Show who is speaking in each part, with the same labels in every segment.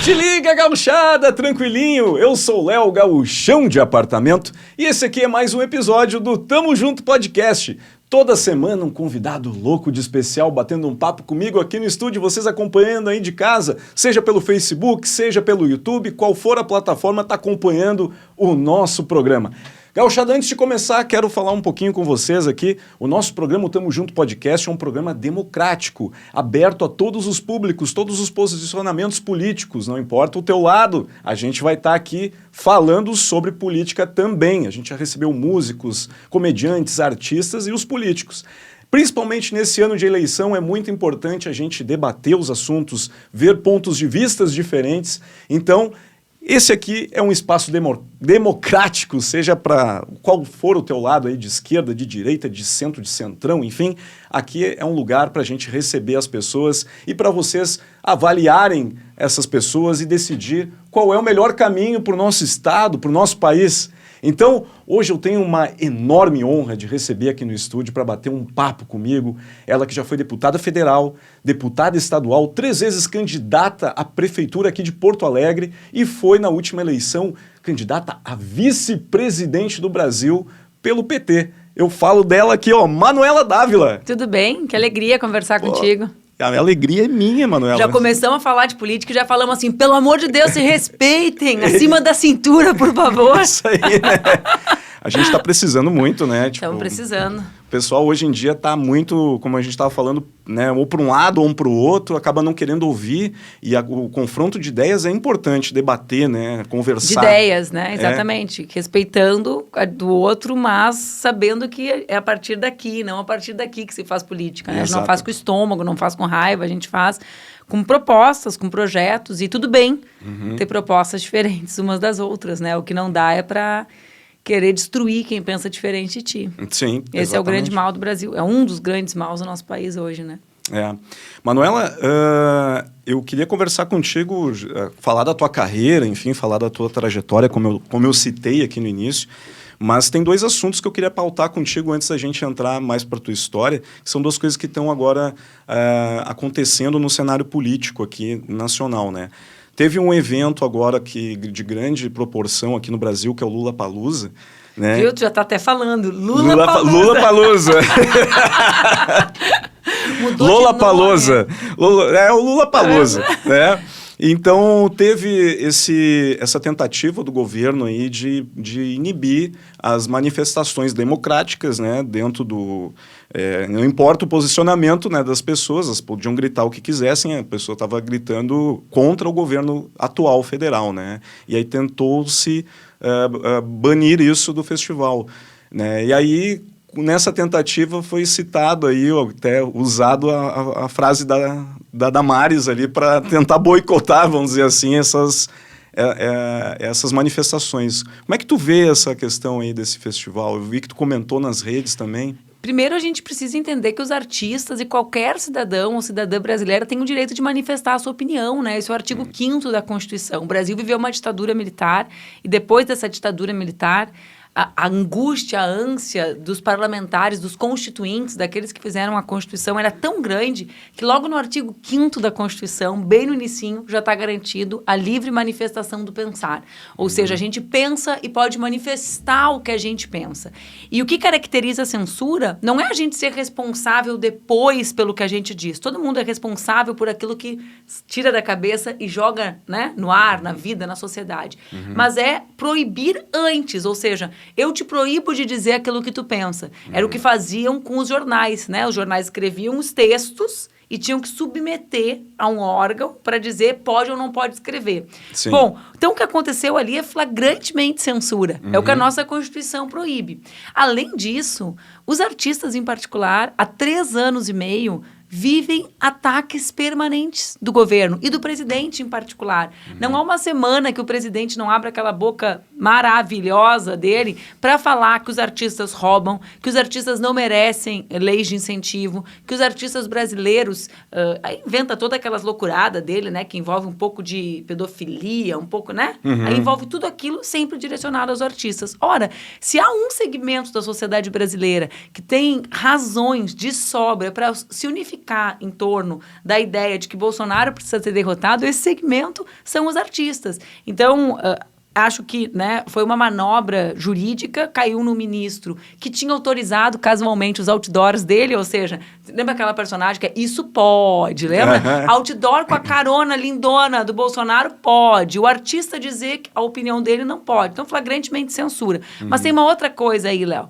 Speaker 1: Te liga, gauchada, tranquilinho? Eu sou o Léo, gauchão de apartamento, e esse aqui é mais um episódio do Tamo Junto Podcast. Toda semana um convidado louco de especial batendo um papo comigo aqui no estúdio, vocês acompanhando aí de casa, seja pelo Facebook, seja pelo YouTube, qual for a plataforma, tá acompanhando o nosso programa. Gauchada, antes de começar, quero falar um pouquinho com vocês aqui. O nosso programa, o Tamo Junto Podcast, é um programa democrático, aberto a todos os públicos, todos os posicionamentos políticos, não importa o teu lado. A gente vai estar aqui falando sobre política também. A gente já recebeu músicos, comediantes, artistas e os políticos. Principalmente nesse ano de eleição, é muito importante a gente debater os assuntos, ver pontos de vistas diferentes. Então, esse aqui é um espaço democrático, seja para qual for o teu lado aí, de esquerda, de direita, de centro, de centrão, enfim. Aqui é um lugar para a gente receber as pessoas e para vocês avaliarem essas pessoas e decidir qual é o melhor caminho para o nosso estado, para o nosso país. Então, hoje eu tenho uma enorme honra de receber aqui no estúdio para bater um papo comigo, ela que já foi deputada federal, deputada estadual, 3 vezes candidata à prefeitura aqui de Porto Alegre e foi na última eleição candidata a vice-presidente do Brasil pelo PT. Eu falo dela aqui, ó, Manuela Dávila.
Speaker 2: Tudo bem? Que alegria conversar contigo.
Speaker 1: A minha alegria é minha, Manuela.
Speaker 2: Já começamos a falar de política e já falamos assim, pelo amor de Deus, se respeitem, acima da cintura, por favor.
Speaker 1: Isso aí, né? A gente tá precisando muito, né?
Speaker 2: Estamos precisando.
Speaker 1: O pessoal hoje em dia tá muito, como a gente estava falando, né, ou para um lado ou para o outro, acaba não querendo ouvir, e o confronto de ideias é importante, debater, né, conversar.
Speaker 2: De ideias, né, exatamente, respeitando a do outro, mas sabendo que é a partir daqui, não a partir daqui que se faz política, né? A gente não faz com estômago, não faz com raiva, a gente faz com propostas, com projetos, e tudo bem ter propostas diferentes umas das outras, né, o que não dá é para querer destruir quem pensa diferente de ti.
Speaker 1: Sim,
Speaker 2: Esse
Speaker 1: exatamente.
Speaker 2: é o grande mal do Brasil. É um dos grandes maus do nosso país hoje, né?
Speaker 1: Manuela, eu queria conversar contigo, falar da tua carreira, enfim, falar da tua trajetória, como eu citei aqui no início, mas tem 2 assuntos que eu queria pautar contigo antes da gente entrar mais para a tua história, que são 2 coisas que estão agora acontecendo no cenário político aqui nacional, né? Teve um evento agora de grande proporção aqui no Brasil, que é o Lollapalooza, né?
Speaker 2: Viu? Tu já tá até falando. Lollapalooza.
Speaker 1: Lollapalooza. Lollapalooza. É o Lollapalooza, né? Então, teve essa tentativa do governo aí de inibir as manifestações democráticas, né, dentro do... não importa o posicionamento, né, das pessoas, elas podiam gritar o que quisessem, a pessoa estava gritando contra o governo atual federal, né? E aí tentou-se banir isso do festival, né? E aí, nessa tentativa foi citado aí, até usado a frase da Damares ali para tentar boicotar, vamos dizer assim, essas manifestações. Como é que tu vê essa questão aí desse festival? Eu vi que tu comentou nas redes também.
Speaker 2: Primeiro, a gente precisa entender que os artistas e qualquer cidadão ou cidadã brasileira tem o direito de manifestar a sua opinião, né? Esse é o artigo 5º da Constituição. O Brasil viveu uma ditadura militar e depois dessa ditadura militar, a angústia, a ânsia dos parlamentares, dos constituintes, daqueles que fizeram a Constituição, era tão grande que logo no artigo 5º da Constituição, bem no inicinho, já está garantido a livre manifestação do pensar. Ou seja, a gente pensa e pode manifestar o que a gente pensa. E o que caracteriza a censura não é a gente ser responsável depois pelo que a gente diz. Todo mundo é responsável por aquilo que tira da cabeça e joga, né, no ar, na vida, na sociedade. Mas é proibir antes, ou seja, eu te proíbo de dizer aquilo que tu pensa. Era o que faziam com os jornais, né? Os jornais escreviam os textos e tinham que submeter a um órgão para dizer pode ou não pode escrever.
Speaker 1: Sim.
Speaker 2: Bom, então o que aconteceu ali é flagrantemente censura. É o que a nossa Constituição proíbe. Além disso, os artistas em particular, há 3 anos e meio, vivem ataques permanentes do governo e do presidente em particular. Não há uma semana que o presidente não abra aquela boca maravilhosa dele para falar que os artistas roubam, que os artistas não merecem leis de incentivo, que os artistas brasileiros... aí inventa toda aquelas loucuradas dele, né? Que envolve um pouco de pedofilia, um pouco, né? Aí envolve tudo aquilo sempre direcionado aos artistas. Ora, se há um segmento da sociedade brasileira que tem razões de sobra para se unificar ficar em torno da ideia de que Bolsonaro precisa ser derrotado, esse segmento são os artistas. Então, acho que, né, foi uma manobra jurídica, caiu no ministro que tinha autorizado casualmente os outdoors dele, ou seja, lembra aquela personagem que é isso pode, lembra? Outdoor com a carona lindona do Bolsonaro pode, o artista dizer que a opinião dele não pode. Então, flagrantemente censura. Mas tem uma outra coisa aí, Léo.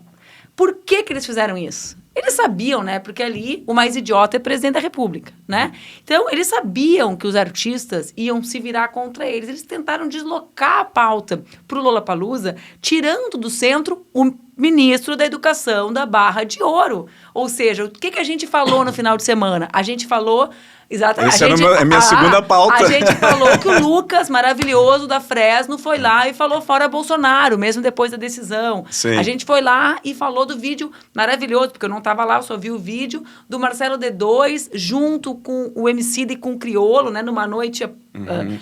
Speaker 2: Por que eles fizeram isso? Eles sabiam, né? Porque ali o mais idiota é presidente da República, né? Então, eles sabiam que os artistas iam se virar contra eles. Eles tentaram deslocar a pauta para o Lollapalooza, tirando do centro o ministro da Educação da Barra de Ouro. Ou seja, o que a gente falou no final de semana? A gente falou... Exatamente.
Speaker 1: Essa era a minha segunda pauta.
Speaker 2: A gente falou que o Lucas, maravilhoso, da Fresno, foi lá e falou fora Bolsonaro, mesmo depois da decisão.
Speaker 1: Sim.
Speaker 2: A gente foi lá e falou do vídeo maravilhoso, porque eu não estava lá, eu só vi o vídeo, do Marcelo D2, junto com o Emicida e com o Criolo, né, numa noite,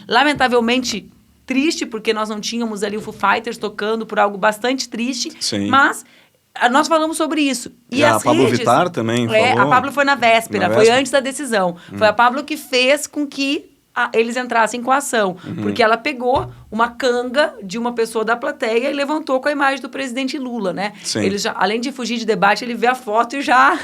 Speaker 2: lamentavelmente, triste, porque nós não tínhamos ali o Foo Fighters tocando por algo bastante triste.
Speaker 1: Sim.
Speaker 2: Mas... nós falamos sobre isso.
Speaker 1: E a Pablo Vittar também falou.
Speaker 2: A Pablo foi na véspera, foi antes da decisão. Foi a Pablo que fez com que eles entrassem com a ação. Porque ela pegou uma canga de uma pessoa da plateia e levantou com a imagem do presidente Lula, né? Ele já, além de fugir de debate, ele vê a foto e já...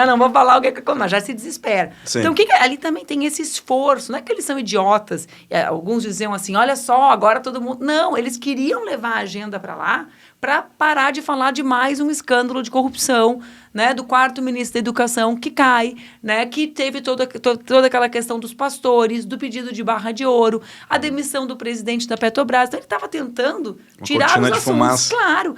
Speaker 2: não vou falar o que é, mas já se desespera. Sim. Então, ali também tem esse esforço. Não é que eles são idiotas. Alguns diziam assim, olha só, agora todo mundo... Não, eles queriam levar a agenda para lá para parar de falar de mais um escândalo de corrupção, né, do quarto ministro da Educação que cai, né, que teve toda aquela questão dos pastores, do pedido de Barra de Ouro, a demissão do presidente da Petrobras. Então, ele estava tentando tirar os assuntos. Fumaça. Claro.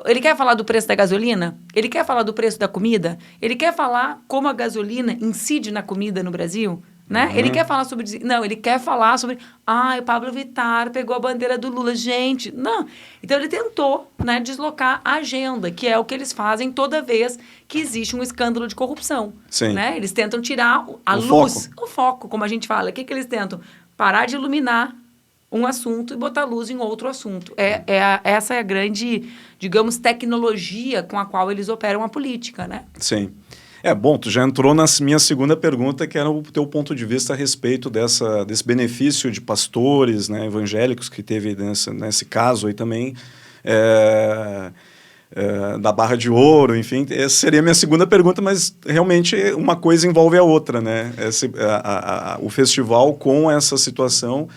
Speaker 2: Ele quer falar do preço da gasolina? Ele quer falar do preço da comida? Ele quer falar como a gasolina incide na comida no Brasil? Né? Ele quer falar sobre... Não, ele quer falar sobre... o Pablo Vittar pegou a bandeira do Lula. Gente, não. Então, ele tentou, né, deslocar a agenda, que é o que eles fazem toda vez que existe um escândalo de corrupção.
Speaker 1: Sim.
Speaker 2: Né? Eles tentam tirar a luz, o foco, como a gente fala. O que eles tentam? Parar de iluminar um assunto e botar luz em outro assunto. Essa é a grande, digamos, tecnologia com a qual eles operam a política, né?
Speaker 1: Sim. Bom, tu já entrou na minha segunda pergunta, que era o teu ponto de vista a respeito desse benefício de pastores, né, evangélicos que teve nesse caso aí também, da Barra de Ouro, enfim. Essa seria a minha segunda pergunta, mas realmente uma coisa envolve a outra, né? O festival com essa situação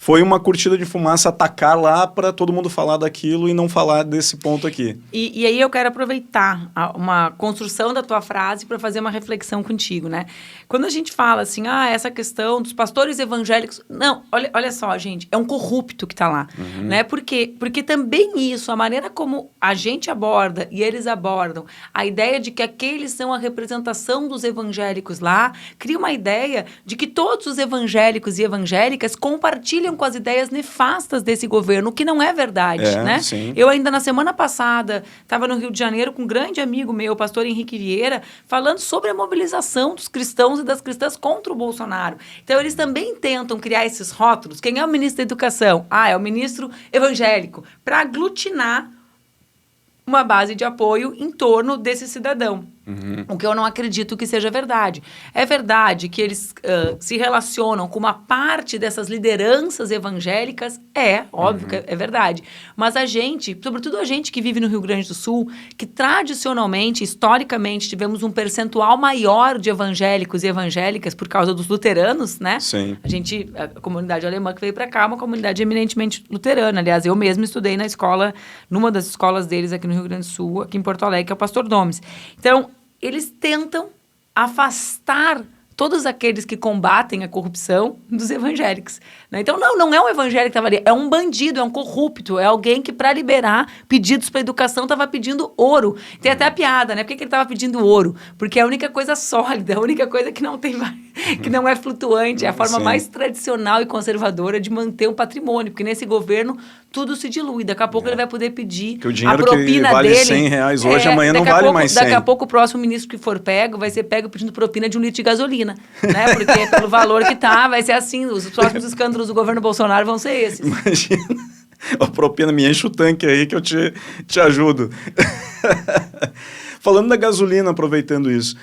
Speaker 1: foi uma cortina de fumaça atacar lá para todo mundo falar daquilo e não falar desse ponto aqui.
Speaker 2: E aí eu quero aproveitar uma construção da tua frase para fazer uma reflexão contigo, né? Quando a gente fala assim, essa questão dos pastores evangélicos... Não, olha só, gente, é um corrupto que está lá, né? Porque também isso, a maneira como a gente aborda e eles abordam, a ideia de que aqueles são a representação dos evangélicos lá, cria uma ideia de que todos os evangélicos e evangélicas compartilham com as ideias nefastas desse governo, o que não é verdade, né?
Speaker 1: Sim.
Speaker 2: Eu ainda na semana passada estava no Rio de Janeiro com um grande amigo meu, o pastor Henrique Vieira, falando sobre a mobilização dos cristãos e das cristãs contra o Bolsonaro. Então, eles também tentam criar esses rótulos. Quem é o ministro da Educação? É o ministro evangélico, para aglutinar uma base de apoio em torno desse cidadão. O que eu não acredito que seja verdade. É verdade que eles se relacionam com uma parte dessas lideranças evangélicas? Óbvio que é verdade. Mas a gente, sobretudo a gente que vive no Rio Grande do Sul, que tradicionalmente, historicamente, tivemos um percentual maior de evangélicos e evangélicas por causa dos luteranos, né?
Speaker 1: Sim.
Speaker 2: A comunidade alemã que veio para cá é uma comunidade eminentemente luterana. Aliás, eu mesmo estudei na escola, numa das escolas deles aqui no Rio Grande do Sul, aqui em Porto Alegre, que é o Pastor Domes. Então, eles tentam afastar todos aqueles que combatem a corrupção dos evangélicos. Né? Então, não é um evangélico que estava ali, é um bandido, é um corrupto, é alguém que, para liberar pedidos para educação, estava pedindo ouro. Tem até a piada, né? Por que ele estava pedindo ouro? Porque é a única coisa sólida, a única coisa que não tem, que não é flutuante, é a forma mais tradicional e conservadora de manter um patrimônio, porque nesse governo tudo se dilui. Daqui a pouco ele vai poder pedir
Speaker 1: que o dinheiro
Speaker 2: a propina
Speaker 1: que vale
Speaker 2: dele.
Speaker 1: R$100 hoje, amanhã não vale mais 100.
Speaker 2: Daqui a pouco o próximo ministro que for pego vai ser pego pedindo propina de 1 litro de gasolina, né? Porque pelo valor que vai ser assim. Os próximos escândalos do governo Bolsonaro vão ser esses.
Speaker 1: Imagina. A propina, me enche o tanque aí que eu te ajudo. Falando da gasolina, aproveitando isso,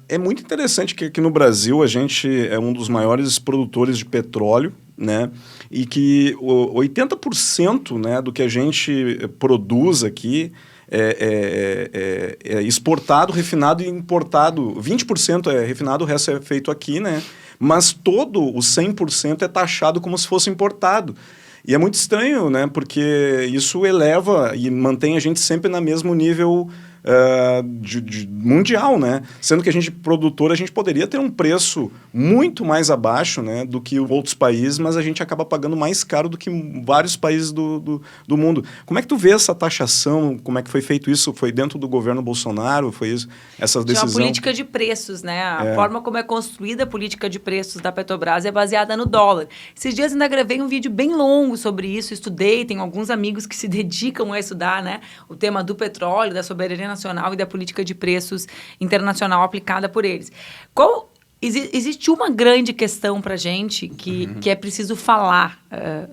Speaker 1: é muito interessante que aqui no Brasil a gente é um dos maiores produtores de petróleo, né? E que 80%, né, do que a gente produz aqui é exportado, refinado e importado. 20% é refinado, o resto é feito aqui, né? Mas todo o 100% é taxado como se fosse importado. E é muito estranho, né? Porque isso eleva e mantém a gente sempre no mesmo nível mundial, né? Sendo que a gente, produtor, a gente poderia ter um preço muito mais abaixo, né, do que outros países, mas a gente acaba pagando mais caro do que vários países do mundo. Como é que tu vê essa taxação? Como é que foi feito isso? Foi dentro do governo Bolsonaro? Foi isso, essa decisão?
Speaker 2: Tinha uma política de preços, né? A forma como é construída a política de preços da Petrobras é baseada no dólar. Esses dias ainda gravei um vídeo bem longo sobre isso, estudei, tenho alguns amigos que se dedicam a estudar, né, o tema do petróleo, da soberania nacional e da política de preços internacional aplicada por eles. Existe uma grande questão para a gente que é preciso falar,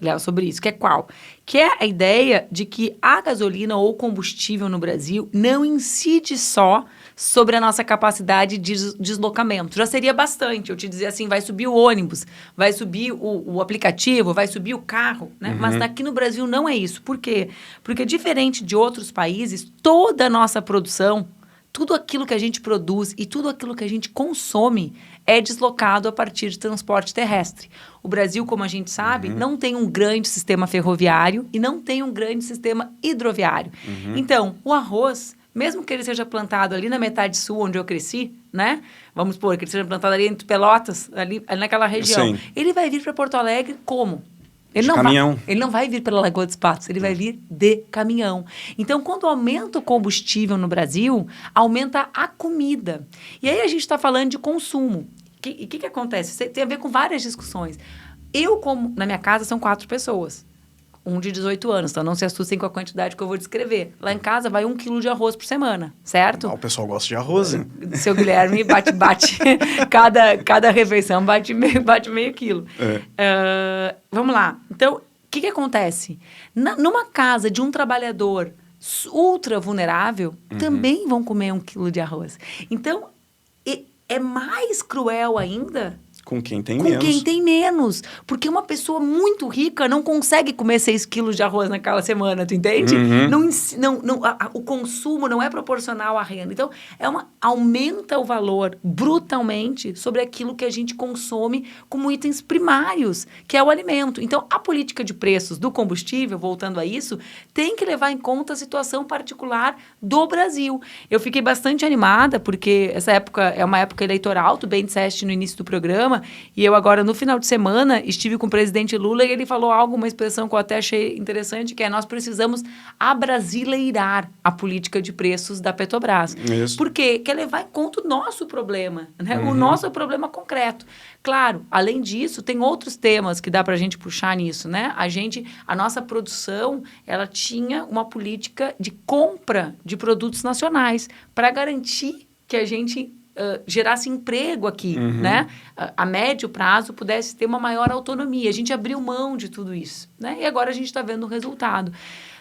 Speaker 2: Léo, sobre isso, que é qual? Que é a ideia de que a gasolina ou combustível no Brasil não incide só sobre a nossa capacidade de deslocamento. Já seria bastante eu te dizer assim, vai subir o ônibus, vai subir o aplicativo, vai subir o carro, né? Mas aqui no Brasil não é isso. Por quê? Porque diferente de outros países, toda a nossa produção, tudo aquilo que a gente produz e tudo aquilo que a gente consome é deslocado a partir de transporte terrestre. O Brasil, como a gente sabe, não tem um grande sistema ferroviário e não tem um grande sistema hidroviário. Então, o arroz, mesmo que ele seja plantado ali na metade sul, onde eu cresci, né? Vamos supor que ele seja plantado ali entre Pelotas, ali naquela região. Sim. Ele vai vir para Porto Alegre como? Ele não vai vir pela Lagoa dos Patos, ele vai vir de caminhão. Então, quando aumenta o combustível no Brasil, aumenta a comida. E aí a gente está falando de consumo. E o que acontece? Isso tem a ver com várias discussões. Na minha casa, são 4 pessoas. Um de 18 anos, então não se assustem com a quantidade que eu vou descrever. Lá em casa vai 1 quilo de arroz por semana, certo?
Speaker 1: O pessoal gosta de arroz, hein?
Speaker 2: Seu Guilherme bate. cada refeição bate meio quilo. Vamos lá. Então, o que acontece? Numa casa de um trabalhador ultra vulnerável, também vão comer 1 quilo de arroz. Então, é mais cruel ainda...
Speaker 1: Com quem tem menos.
Speaker 2: Com quem tem menos. Porque uma pessoa muito rica não consegue comer 6 quilos de arroz naquela semana, tu entende? O consumo não é proporcional à renda. Então, aumenta o valor brutalmente sobre aquilo que a gente consome como itens primários, que é o alimento. Então, a política de preços do combustível, voltando a isso, tem que levar em conta a situação particular do Brasil. Eu fiquei bastante animada, porque essa época é uma época eleitoral, tu bem disseste no início do programa, e eu agora, no final de semana, estive com o presidente Lula e ele falou uma expressão que eu até achei interessante, que é: nós precisamos abrasileirar a política de preços da Petrobras.
Speaker 1: Isso.
Speaker 2: Por quê? Quer levar em conta o nosso problema, né? O nosso problema concreto. Claro, além disso, tem outros temas que dá para a gente puxar nisso, né? A nossa produção, ela tinha uma política de compra de produtos nacionais para garantir que a gente gerasse emprego aqui, né? A médio prazo pudesse ter uma maior autonomia. A gente abriu mão de tudo isso, né? E agora a gente está vendo o resultado.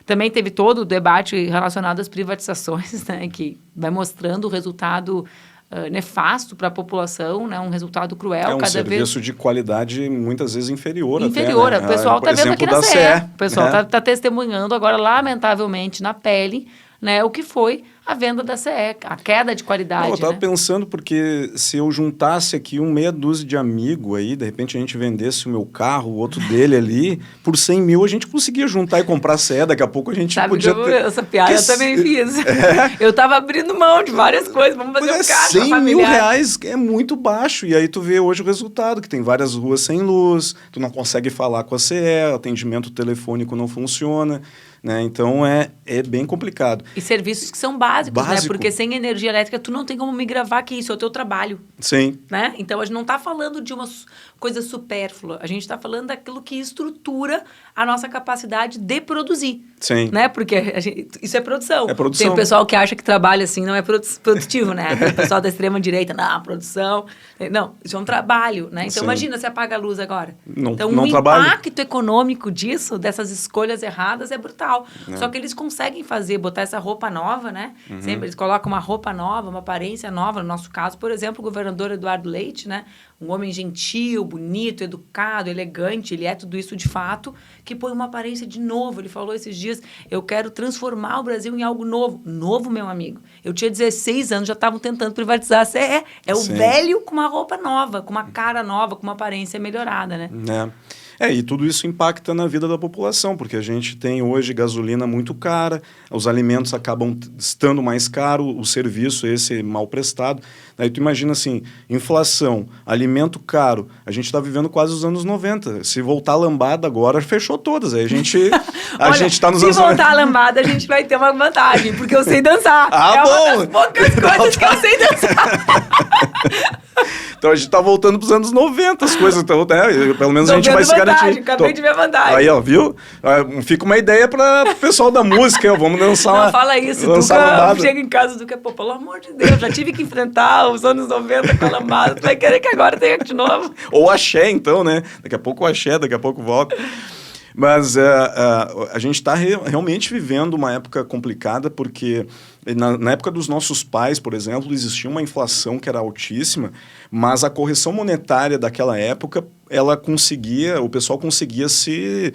Speaker 2: Também teve todo o debate relacionado às privatizações, né? Que vai mostrando o resultado nefasto para a população, né? Um resultado cruel.
Speaker 1: Um serviço de qualidade muitas vezes inferior.
Speaker 2: Inferior.
Speaker 1: Até, né?
Speaker 2: O pessoal está vendo aqui na CE. O pessoal está testemunhando agora, lamentavelmente, na pele, né, o que foi a venda da CE, a queda de qualidade.
Speaker 1: Eu estava pensando, porque se eu juntasse aqui meia dúzia de amigos aí, de repente a gente vendesse o meu carro, o outro dele ali, por 100 mil a gente conseguia juntar e comprar CE, daqui a pouco a gente podia ter...
Speaker 2: Essa piada eu também fiz. Eu estava abrindo mão de várias coisas, vamos fazer um carro
Speaker 1: 100 mil reais é muito baixo, e aí tu vê hoje o resultado, que tem várias ruas sem luz, tu não consegue falar com a CE, atendimento telefônico não funciona, né? Então é bem complicado.
Speaker 2: E serviços que são básicos, né? Porque sem energia elétrica tu não tem como me gravar, que isso é o teu trabalho.
Speaker 1: Sim.
Speaker 2: Né? Então a gente não está falando de uma coisa supérflua. A gente está falando daquilo que estrutura a nossa capacidade de produzir.
Speaker 1: Sim.
Speaker 2: Né? Porque isso é produção.
Speaker 1: É produção.
Speaker 2: Tem o pessoal que acha que trabalho assim não é produtivo, né? Tem o pessoal da extrema-direita, não, produção. Não, isso é um trabalho, né? Então, imagina se apaga a luz agora. Então, o impacto econômico disso, dessas escolhas erradas, é brutal. Só que eles conseguem botar essa roupa nova, né? Sempre eles colocam uma roupa nova, uma aparência nova. No nosso caso, por exemplo, o governador Eduardo Leite, né? Um homem gentil, bonito, educado, elegante, ele é tudo isso de fato, que põe uma aparência de novo. Ele falou esses dias, eu quero transformar o Brasil em algo novo. Novo, meu amigo. Eu tinha 16 anos, já estavam tentando privatizar. É o velho com uma roupa nova, com uma cara nova, com uma aparência melhorada, né?
Speaker 1: E tudo isso impacta na vida da população, porque a gente tem hoje gasolina muito cara, os alimentos acabam estando mais caros, o serviço esse mal prestado. Daí tu imagina assim, inflação, alimento caro, a gente está vivendo quase os anos 90. Se voltar a lambada agora, fechou todas. Aí a gente está nos anos 90.
Speaker 2: Se voltar a lambada, a gente vai ter uma vantagem, porque eu sei dançar.
Speaker 1: Bom!
Speaker 2: Uma das poucas coisas que eu sei dançar.
Speaker 1: Então a gente tá voltando pros anos 90, as coisas. Então, pelo menos a gente vai se garantir.
Speaker 2: Acabei de ver a vantagem.
Speaker 1: Aí, ó, viu? Fica uma ideia para o pessoal da música, vamos lançar uma.
Speaker 2: Não, fala isso. Tu chega em casa do que, pelo amor de Deus, já tive que enfrentar os anos 90 com a lambada. Tu vai querer que agora tenha de novo?
Speaker 1: Ou axé, então, né? Daqui a pouco o axé, daqui a pouco volta. Mas a gente está realmente vivendo uma época complicada, porque na época dos nossos pais, por exemplo, existia uma inflação que era altíssima, mas a correção monetária daquela época, o pessoal conseguia se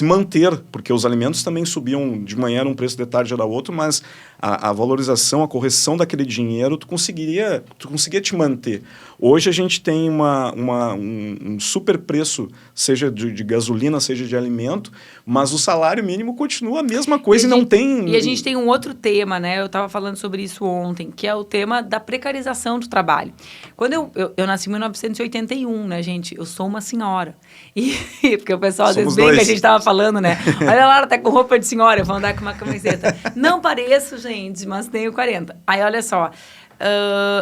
Speaker 1: manter, porque os alimentos também subiam, de manhã era um preço, de tarde era outro, mas a valorização, a correção daquele dinheiro, tu conseguia te manter. Hoje a gente tem um super preço, seja de gasolina, seja de alimento, mas o salário mínimo continua a mesma coisa e não tem...
Speaker 2: E a gente tem um outro tema, né? Eu estava falando sobre isso ontem, que é o tema da precarização do trabalho. Quando eu nasci em 1981, né, gente? Eu sou uma senhora. Porque o pessoal às vezes vem que a gente estava falando, né? Olha lá, ela tá com roupa de senhora, eu vou andar com uma camiseta. Não pareço, gente, mas tenho 40. Aí, olha só...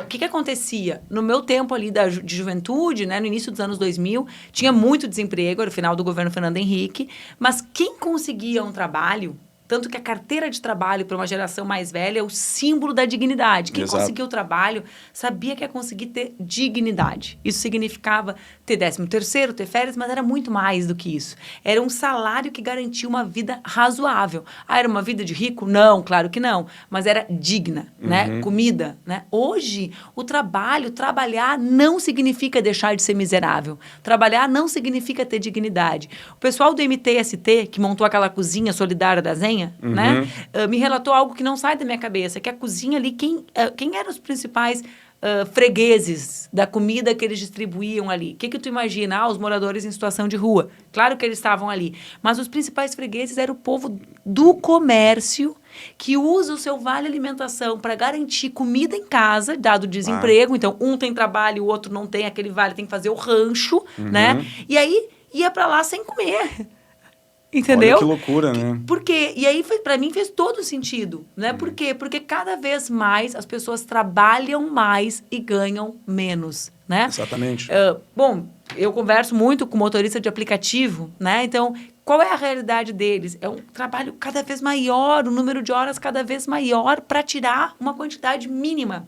Speaker 2: O que acontecia? No meu tempo ali de juventude, né, no início dos anos 2000, tinha muito desemprego, era o final do governo Fernando Henrique, mas quem conseguia um trabalho, tanto que a carteira de trabalho para uma geração mais velha é o símbolo da dignidade. Quem conseguiu o trabalho sabia que ia conseguir ter dignidade. Isso significava ter 13º, ter férias, mas era muito mais do que isso. Era um salário que garantia uma vida razoável. Era uma vida de rico? Não, claro que não. Mas era digna, né? Comida, né? Hoje, trabalhar não significa deixar de ser miserável. Trabalhar não significa ter dignidade. O pessoal do MTST, que montou aquela cozinha solidária da Zenha, né? Me relatou algo que não sai da minha cabeça, que a cozinha ali, quem eram os principais fregueses da comida que eles distribuíam ali? O que tu imagina? Os moradores em situação de rua. Claro que eles estavam ali, mas os principais fregueses eram o povo do comércio que usa o seu vale alimentação para garantir comida em casa, dado o desemprego. Então, um tem trabalho, o outro não tem, aquele vale tem que fazer o rancho, né? E aí, ia para lá sem comer. Entendeu?
Speaker 1: Olha que loucura, né?
Speaker 2: Porque, e aí, para mim, fez todo sentido, né? Por quê? Porque cada vez mais as pessoas trabalham mais e ganham menos, né?
Speaker 1: Exatamente.
Speaker 2: Bom, eu converso muito com motorista de aplicativo, né? Então, qual é a realidade deles? É um trabalho cada vez maior, um número de horas cada vez maior para tirar uma quantidade mínima,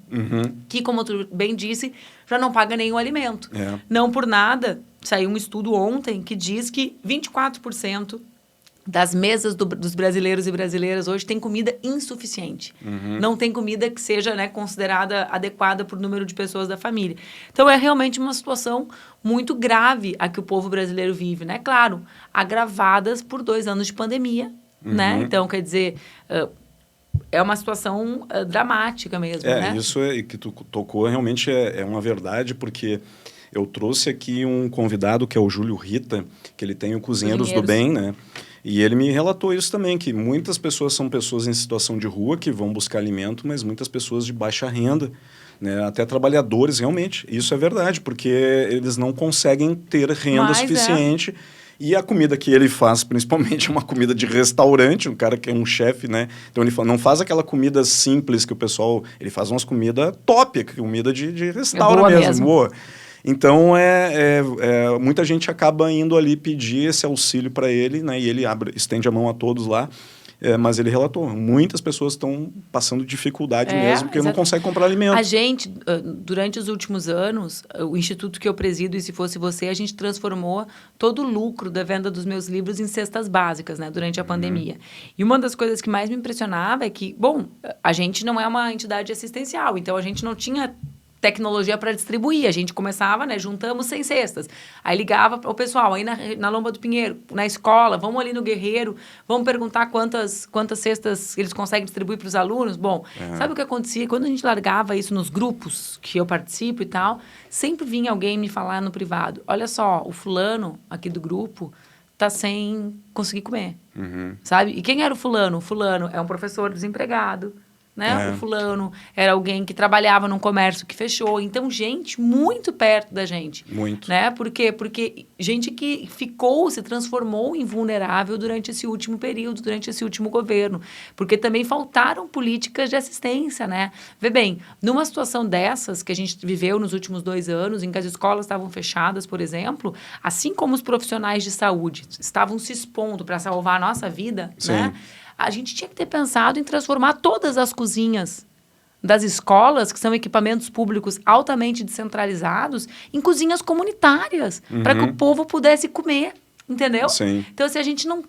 Speaker 2: que, como tu bem disse, já não paga nenhum alimento. Não por nada, saiu um estudo ontem que diz que 24% das mesas dos brasileiros e brasileiras hoje tem comida insuficiente. Não tem comida que seja, né, considerada adequada por número de pessoas da família. Então, é realmente uma situação muito grave a que o povo brasileiro vive, né? Claro, agravadas por 2 anos de pandemia, né? Então, quer dizer... é uma situação dramática mesmo, né?
Speaker 1: Isso que tu tocou realmente é uma verdade, porque... Eu trouxe aqui um convidado que é o Júlio Rita, que ele tem o Cozinheiros do Bem, né? E ele me relatou isso também, que muitas pessoas são pessoas em situação de rua que vão buscar alimento, mas muitas pessoas de baixa renda, né? Até trabalhadores, realmente. Isso é verdade, porque eles não conseguem ter renda suficiente. E a comida que ele faz, principalmente, é uma comida de restaurante, um cara que é um chefe, né? Então, ele não faz aquela comida simples que o pessoal... Ele faz umas comidas top, comida de restaurante mesmo. Boa. Então, muita gente acaba indo ali pedir esse auxílio para ele, né? E ele estende a mão a todos lá. Mas ele relatou, muitas pessoas estão passando dificuldade mesmo, porque não conseguem comprar alimento.
Speaker 2: A gente, durante os últimos anos, o instituto que eu presido, e Se Fosse Você, a gente transformou todo o lucro da venda dos meus livros em cestas básicas, né, durante a pandemia. E uma das coisas que mais me impressionava é que, bom, a gente não é uma entidade assistencial, então a gente não tinha tecnologia para distribuir. A gente começava, né? Juntamos 100 cestas. Aí ligava para o pessoal, aí na Lomba do Pinheiro, na escola, vamos ali no Guerreiro, vamos perguntar quantas cestas eles conseguem distribuir para os alunos. Bom, sabe o que acontecia? Quando a gente largava isso nos grupos que eu participo e tal, sempre vinha alguém me falar no privado, olha só, o fulano aqui do grupo tá sem conseguir comer, sabe? E quem era o fulano? O fulano é um professor desempregado, né? O fulano era alguém que trabalhava num comércio que fechou. Então, gente muito perto da gente.
Speaker 1: Muito.
Speaker 2: Né? Por quê? Porque gente que se transformou em vulnerável durante esse último período, durante esse último governo. Porque também faltaram políticas de assistência, né? Vê bem, numa situação dessas que a gente viveu nos últimos 2 anos, em que as escolas estavam fechadas, por exemplo, assim como os profissionais de saúde estavam se expondo para salvar a nossa vida, né? A gente tinha que ter pensado em transformar todas as cozinhas das escolas, que são equipamentos públicos altamente descentralizados, em cozinhas comunitárias, para que o povo pudesse comer, entendeu?
Speaker 1: Sim.
Speaker 2: Então, se a gente não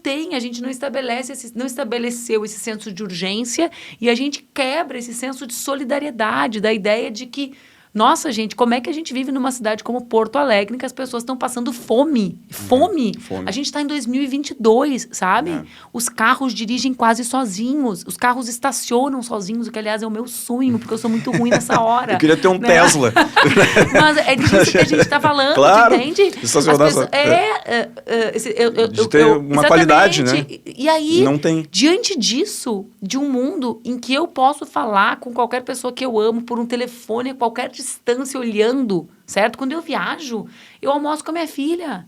Speaker 2: estabeleceu esse senso de urgência e a gente quebra esse senso de solidariedade, da ideia de que, nossa, gente, como é que a gente vive numa cidade como Porto Alegre, em que as pessoas estão passando fome? Fome. A gente está em 2022, sabe? Os carros dirigem quase sozinhos. Os carros estacionam sozinhos, o que, aliás, é o meu sonho, porque eu sou muito ruim nessa hora.
Speaker 1: Eu queria ter um Tesla.
Speaker 2: Mas é disso que a gente está falando,
Speaker 1: claro.
Speaker 2: Entende?
Speaker 1: Estacionar de ter uma qualidade, né?
Speaker 2: E aí,
Speaker 1: não tem.
Speaker 2: Diante disso, de um mundo em que eu posso falar com qualquer pessoa que eu amo por um telefone a qualquer distância, olhando, certo? Quando eu viajo, eu almoço com a minha filha.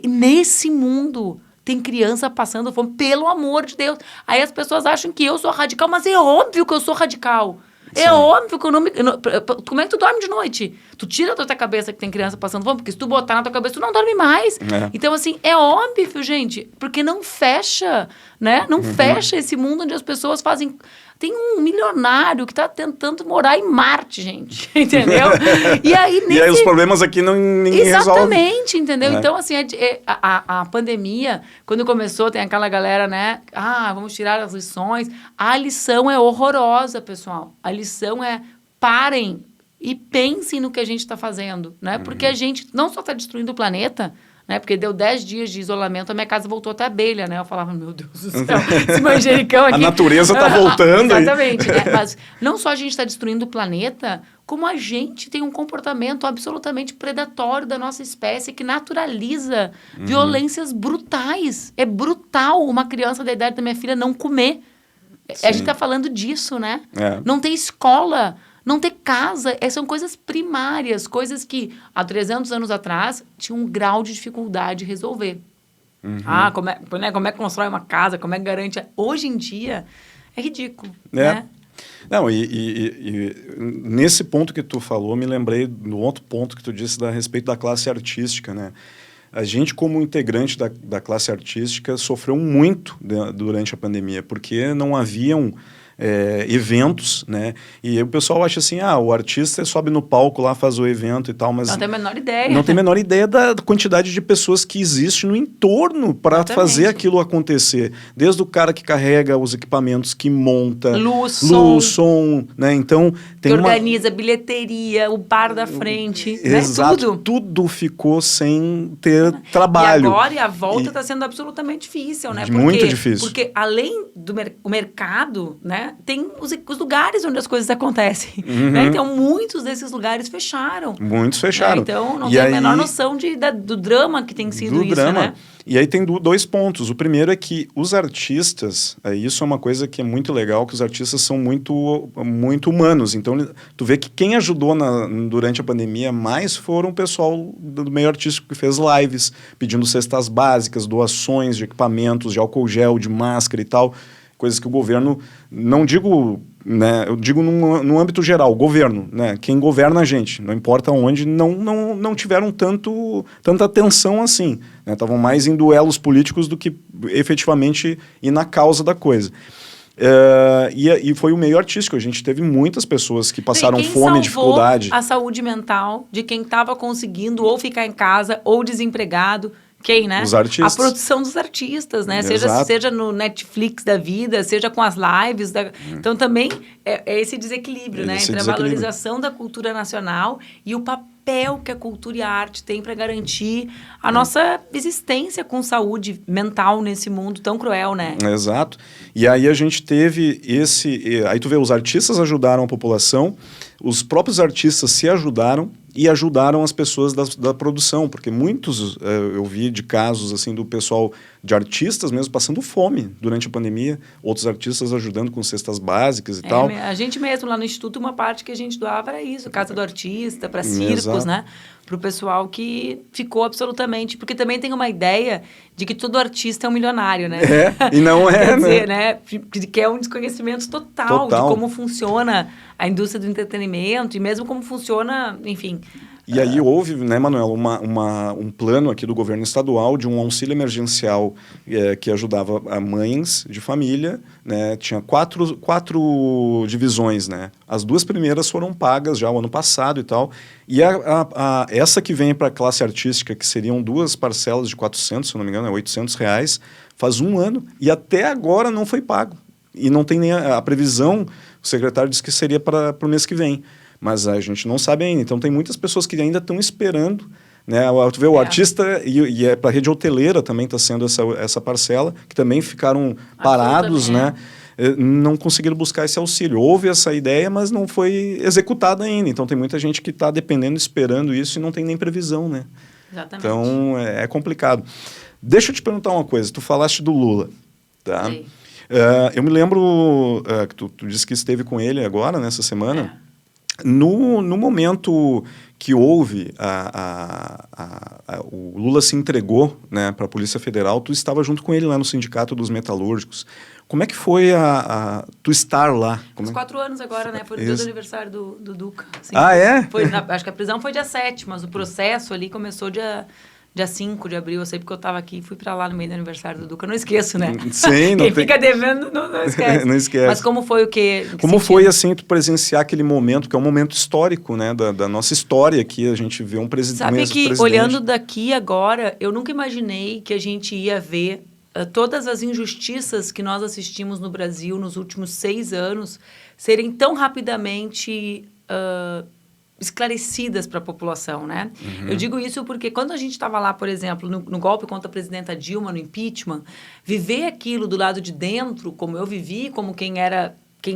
Speaker 2: Nesse mundo, tem criança passando fome, pelo amor de Deus. Aí as pessoas acham que eu sou radical, mas é óbvio que eu sou radical. É óbvio que eu não me... Como é que tu dorme de noite? Tu tira da tua cabeça que tem criança passando fome, porque se tu botar na tua cabeça, tu não dorme mais. Então, assim, é óbvio, gente, porque não fecha, né? Não fecha esse mundo onde as pessoas fazem... Tem um milionário que está tentando morar em Marte, gente, entendeu? E aí
Speaker 1: os problemas aqui ninguém resolve.
Speaker 2: Exatamente, entendeu? Então, assim, a pandemia, quando começou, tem aquela galera, né? Vamos tirar as lições. A lição é horrorosa, pessoal. A lição é parem e pensem no que a gente está fazendo, né? Porque a gente não só está destruindo o planeta, né? Porque deu 10 dias de isolamento, a minha casa voltou até abelha, né? Eu falava, meu Deus do céu, esse manjericão aqui...
Speaker 1: A natureza está voltando.
Speaker 2: Exatamente, né? Mas não só a gente está destruindo o planeta, como a gente tem um comportamento absolutamente predatório da nossa espécie que naturaliza violências brutais. É brutal uma criança da idade da minha filha não comer. A gente está falando disso, né? Não ter escola... Não ter casa, são coisas primárias, coisas que há 300 anos atrás tinham um grau de dificuldade de resolver. Como é que constrói uma casa, como é que garante... Hoje em dia, é ridículo, né?
Speaker 1: Não, e nesse ponto que tu falou, me lembrei do outro ponto que tu disse a respeito da classe artística, né? A gente, como integrante da classe artística, sofreu muito durante a pandemia, porque não haviam... eventos, né? E o pessoal acha assim, o artista sobe no palco lá, faz o evento e tal, mas...
Speaker 2: Não tem a menor ideia.
Speaker 1: Não tem a menor ideia da quantidade de pessoas que existe no entorno para fazer aquilo acontecer. Desde o cara que carrega os equipamentos, que monta... Luz, som, né? Então...
Speaker 2: Que organiza a bilheteria, o bar da frente,
Speaker 1: exato,
Speaker 2: né?
Speaker 1: Tudo ficou sem ter trabalho.
Speaker 2: E agora, a volta está sendo absolutamente difícil, né?
Speaker 1: Muito difícil.
Speaker 2: Porque além do mercado, né? Tem os lugares onde as coisas acontecem. Né? Então, muitos desses lugares fecharam.
Speaker 1: Muitos fecharam.
Speaker 2: Né? Então, não tem a menor noção do drama que tem sido isso, né?
Speaker 1: E aí tem 2 pontos. O primeiro é que os artistas, isso é uma coisa que é muito legal, que os artistas são muito, muito humanos. Então, tu vê que quem ajudou durante a pandemia mais foram o pessoal do meio artístico que fez lives, pedindo cestas básicas, doações de equipamentos, de álcool gel, de máscara e tal. Coisas que o governo, não digo né, eu digo no âmbito geral, governo, né, quem governa a gente, não importa onde, não tiveram tanta atenção assim. Estavam mais em duelos políticos do que efetivamente ir na causa da coisa. E foi o meio artístico. A gente teve muitas pessoas que passaram fome, dificuldade.
Speaker 2: A saúde mental de quem estava conseguindo ou ficar em casa ou desempregado. Quem, né?
Speaker 1: Os artistas.
Speaker 2: A produção dos artistas, né? Seja no Netflix da vida, seja com as lives. Então, também é esse desequilíbrio, né? Entre a valorização da cultura nacional e o papel que a cultura e a arte têm para garantir a nossa existência com saúde mental nesse mundo tão cruel, né?
Speaker 1: Exato. E aí a gente teve aí tu vê, os artistas ajudaram a população, os próprios artistas se ajudaram e ajudaram as pessoas da produção, porque muitos, eu vi de casos assim do pessoal de artistas mesmo passando fome durante a pandemia, outros artistas ajudando com cestas básicas e tal.
Speaker 2: A gente mesmo lá no Instituto, uma parte que a gente doava era isso, Casa do Artista, para circos, né? Para o pessoal que ficou absolutamente... Porque também tem uma ideia de que todo artista é um milionário, né?
Speaker 1: E não é,
Speaker 2: Quer dizer, né? Que é um desconhecimento total de como funciona a indústria do entretenimento e mesmo como funciona, enfim...
Speaker 1: E aí houve, né, Manuel, um plano aqui do governo estadual de um auxílio emergencial que ajudava a mães de família, né? Tinha quatro divisões, né? As 2 primeiras foram pagas já o ano passado e tal. E essa que vem para a classe artística, que seriam 2 parcelas de 400, se não me engano, é R$800, faz 1 ano e até agora não foi pago. E não tem nem a previsão, o secretário disse que seria para o mês que vem. Mas a gente não sabe ainda. Então, tem muitas pessoas que ainda estão esperando, né? Tu vê o artista, e para a rede hoteleira também está sendo essa parcela, que também ficaram parados, né? Não conseguiram buscar esse auxílio. Houve essa ideia, mas não foi executada ainda. Então, tem muita gente que está dependendo, esperando isso e não tem nem previsão, né?
Speaker 2: Exatamente.
Speaker 1: Então, é complicado. Deixa eu te perguntar uma coisa. Tu falaste do Lula, tá? Eu me lembro que tu disse que esteve com ele agora, nessa semana. No momento que houve, o Lula se entregou, né, para a Polícia Federal, tu estava junto com ele lá no Sindicato dos Metalúrgicos. Como é que foi tu estar lá?
Speaker 2: Uns 4 anos agora, né? Foi no dia do aniversário do Duca. Assim,
Speaker 1: é?
Speaker 2: Acho que a prisão foi dia 7, mas o processo ali começou dia 5 de abril. Eu sei porque eu estava aqui e fui para lá no meio do aniversário do Duca. Não esqueço, né?
Speaker 1: Sim,
Speaker 2: Quem fica devendo não esquece.
Speaker 1: Não esquece.
Speaker 2: Mas como foi o quê?
Speaker 1: Como foi, assim, tu presenciar aquele momento, que é um momento histórico, né? Da nossa história aqui, a gente vê um presidente...
Speaker 2: Sabe que, olhando daqui agora, eu nunca imaginei que a gente ia ver todas as injustiças que nós assistimos no Brasil nos últimos 6 anos serem tão rapidamente... esclarecidas para a população, né? Eu digo isso porque quando a gente estava lá, por exemplo, no golpe contra a presidenta Dilma, no impeachment, viver aquilo do lado de dentro, como eu vivi, como quem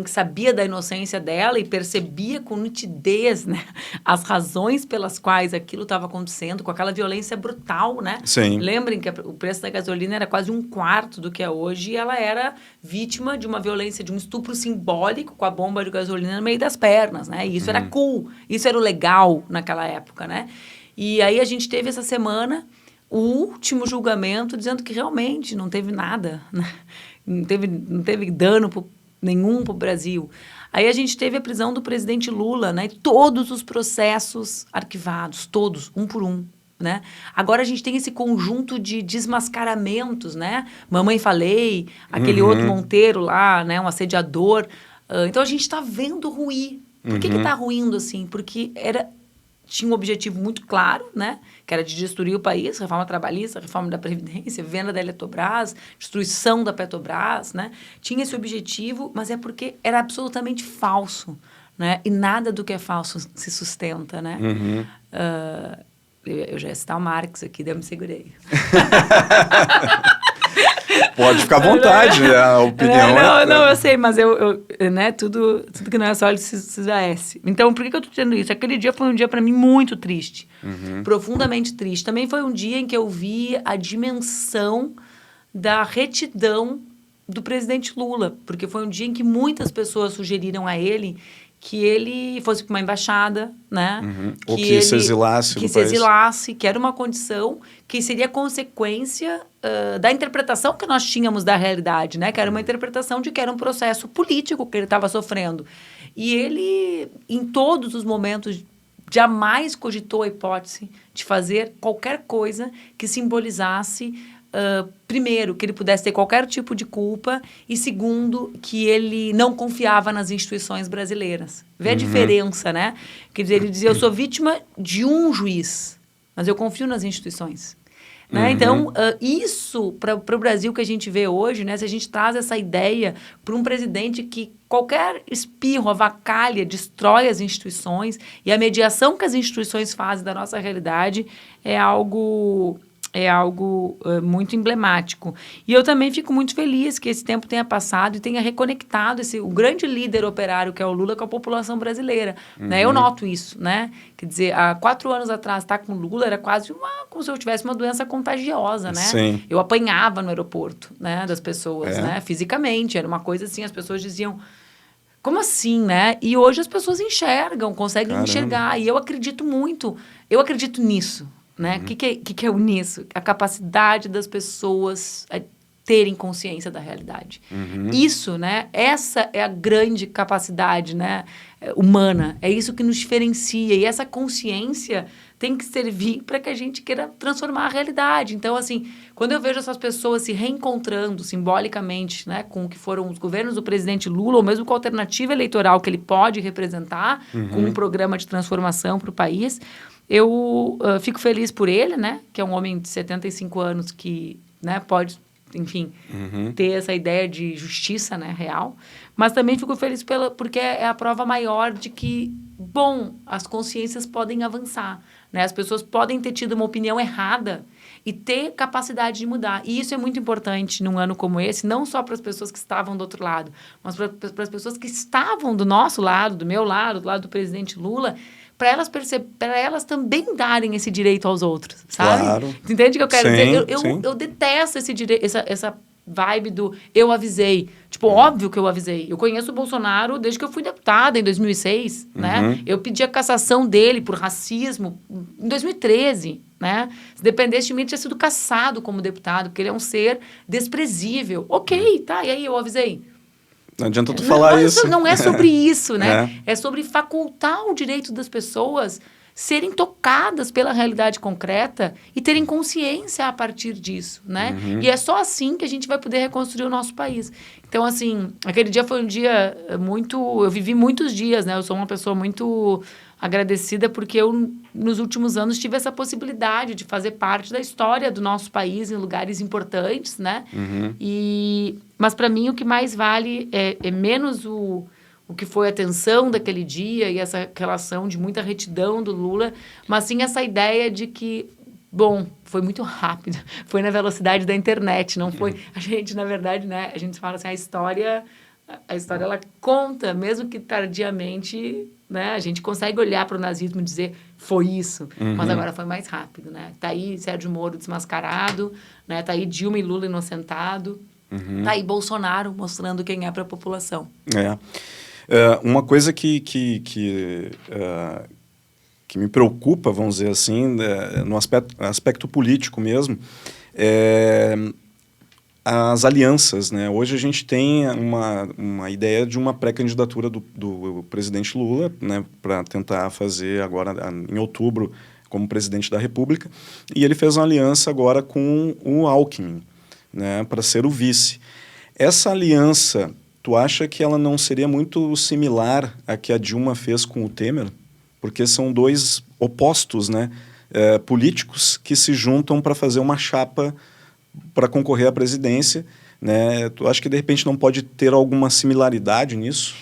Speaker 2: sabia da inocência dela e percebia com nitidez, né, as razões pelas quais aquilo estava acontecendo, com aquela violência brutal, né?
Speaker 1: Sim.
Speaker 2: Lembrem que o preço da gasolina era quase 1/4 do que é hoje e ela era vítima de uma violência, de um estupro simbólico com a bomba de gasolina no meio das pernas, né? E isso era cool, isso era o legal naquela época, né? E aí a gente teve essa semana o último julgamento dizendo que realmente não teve nada, né? Não teve dano nenhum para o Brasil. Aí a gente teve a prisão do presidente Lula, né? E todos os processos arquivados, todos, um por um, né? Agora a gente tem esse conjunto de desmascaramentos, né? Mamãe Falei, aquele outro Monteiro lá, né? Um assediador. Então a gente está vendo ruir. Por que está ruindo assim? Porque tinha um objetivo muito claro, né? Que era de destruir o país, reforma trabalhista, reforma da Previdência, venda da Eletrobras, destruição da Petrobras, né? Tinha esse objetivo, mas é porque era absolutamente falso, né? E nada do que é falso se sustenta, né? Eu já ia citar o Marx aqui, daí eu me segurei.
Speaker 1: Pode ficar à vontade, a opinião
Speaker 2: Não, eu sei, mas né, tudo que não é sólido se esvai. Então, por que eu estou dizendo isso? Aquele dia foi um dia, para mim, muito triste. Profundamente triste. Também foi um dia em que eu vi a dimensão da retidão do presidente Lula, porque foi um dia em que muitas pessoas sugeriram a ele que ele fosse para uma embaixada, né?
Speaker 1: Ou que se exilasse
Speaker 2: que se exilasse, que era uma condição que seria consequência da interpretação que nós tínhamos da realidade, né? Que era uma interpretação de que era um processo político que ele estava sofrendo. E ele, em todos os momentos, jamais cogitou a hipótese de fazer qualquer coisa que simbolizasse, primeiro, que ele pudesse ter qualquer tipo de culpa e, segundo, que ele não confiava nas instituições brasileiras. Vê a diferença, né? Quer dizer, ele dizia, eu sou vítima de um juiz, mas eu confio nas instituições. Né? Então, isso, para o Brasil que a gente vê hoje, né? Se a gente traz essa ideia para um presidente que qualquer espirro, avacalha, destrói as instituições, e a mediação que as instituições fazem da nossa realidade é algo muito emblemático. E eu também fico muito feliz que esse tempo tenha passado e tenha reconectado o grande líder operário, que é o Lula, com a população brasileira. Né? Eu noto isso, né? Quer dizer, há 4 anos atrás, estar com o Lula era quase como se eu tivesse uma doença contagiosa, né?
Speaker 1: Sim.
Speaker 2: Eu apanhava no aeroporto, né, das pessoas, né? Fisicamente, era uma coisa assim, as pessoas diziam... Como assim, né? E hoje as pessoas enxergam, conseguem enxergar. E eu acredito nisso. Né? O que é o nisso? A capacidade das pessoas terem consciência da realidade. Isso, né? Essa é a grande capacidade, né, humana. É isso que nos diferencia. E essa consciência tem que servir para que a gente queira transformar a realidade. Então, assim, quando eu vejo essas pessoas se reencontrando simbolicamente, né, com o que foram os governos do presidente Lula, ou mesmo com a alternativa eleitoral que ele pode representar, com um programa de transformação para o país... Eu fico feliz por ele, né? Que é um homem de 75 anos que, né, pode, enfim, ter essa ideia de justiça, né, real. Mas também fico feliz porque é a prova maior de que, bom, as consciências podem avançar. Né? As pessoas podem ter tido uma opinião errada e ter capacidade de mudar. E isso é muito importante num ano como esse, não só para as pessoas que estavam do outro lado, mas para as pessoas que estavam do nosso lado, do meu lado, do lado do presidente Lula, para elas também darem esse direito aos outros, sabe?
Speaker 1: Claro.
Speaker 2: Entende o que eu quero dizer?
Speaker 1: Sim.
Speaker 2: Eu detesto esse direito, essa vibe do eu avisei. Tipo, óbvio que eu avisei. Eu conheço o Bolsonaro desde que eu fui deputada, em 2006, né? Eu pedi a cassação dele por racismo em 2013, né? Se dependesse de mim, ele tinha sido cassado como deputado, porque ele é um ser desprezível. Ok, tá, e aí eu avisei.
Speaker 1: Não adianta tu falar isso.
Speaker 2: Não é sobre isso, né? É sobre facultar o direito das pessoas serem tocadas pela realidade concreta e terem consciência a partir disso, né? E é só assim que a gente vai poder reconstruir o nosso país. Então, assim, aquele dia foi um dia muito... Eu vivi muitos dias, né? Eu sou uma pessoa muito agradecida porque eu, nos últimos anos, tive essa possibilidade de fazer parte da história do nosso país em lugares importantes, né? Mas, para mim, o que mais vale é menos o que foi a tensão daquele dia e essa relação de muita retidão do Lula, mas sim essa ideia de que, bom, foi muito rápido, foi na velocidade da internet, não foi... A gente, na verdade, né, a gente fala assim, a história ela conta, mesmo que tardiamente, né, a gente consegue olhar para o nazismo e dizer, foi isso, mas agora foi mais rápido, né? Tá aí Sérgio Moro desmascarado, né? Tá aí Dilma e Lula inocentado, tá aí Bolsonaro mostrando quem é para a população.
Speaker 1: Uma coisa que me preocupa, vamos dizer assim, no aspecto político mesmo, as alianças, né? Hoje a gente tem uma ideia de uma pré-candidatura do presidente Lula, né, para tentar fazer agora, em outubro, como presidente da República, e ele fez uma aliança agora com o Alckmin, né, para ser o vice. Essa aliança... Tu acha que ela não seria muito similar à que a Dilma fez com o Temer? Porque são dois opostos, né, políticos que se juntam para fazer uma chapa para concorrer à presidência. Né? Tu acha que, de repente, não pode ter alguma similaridade nisso?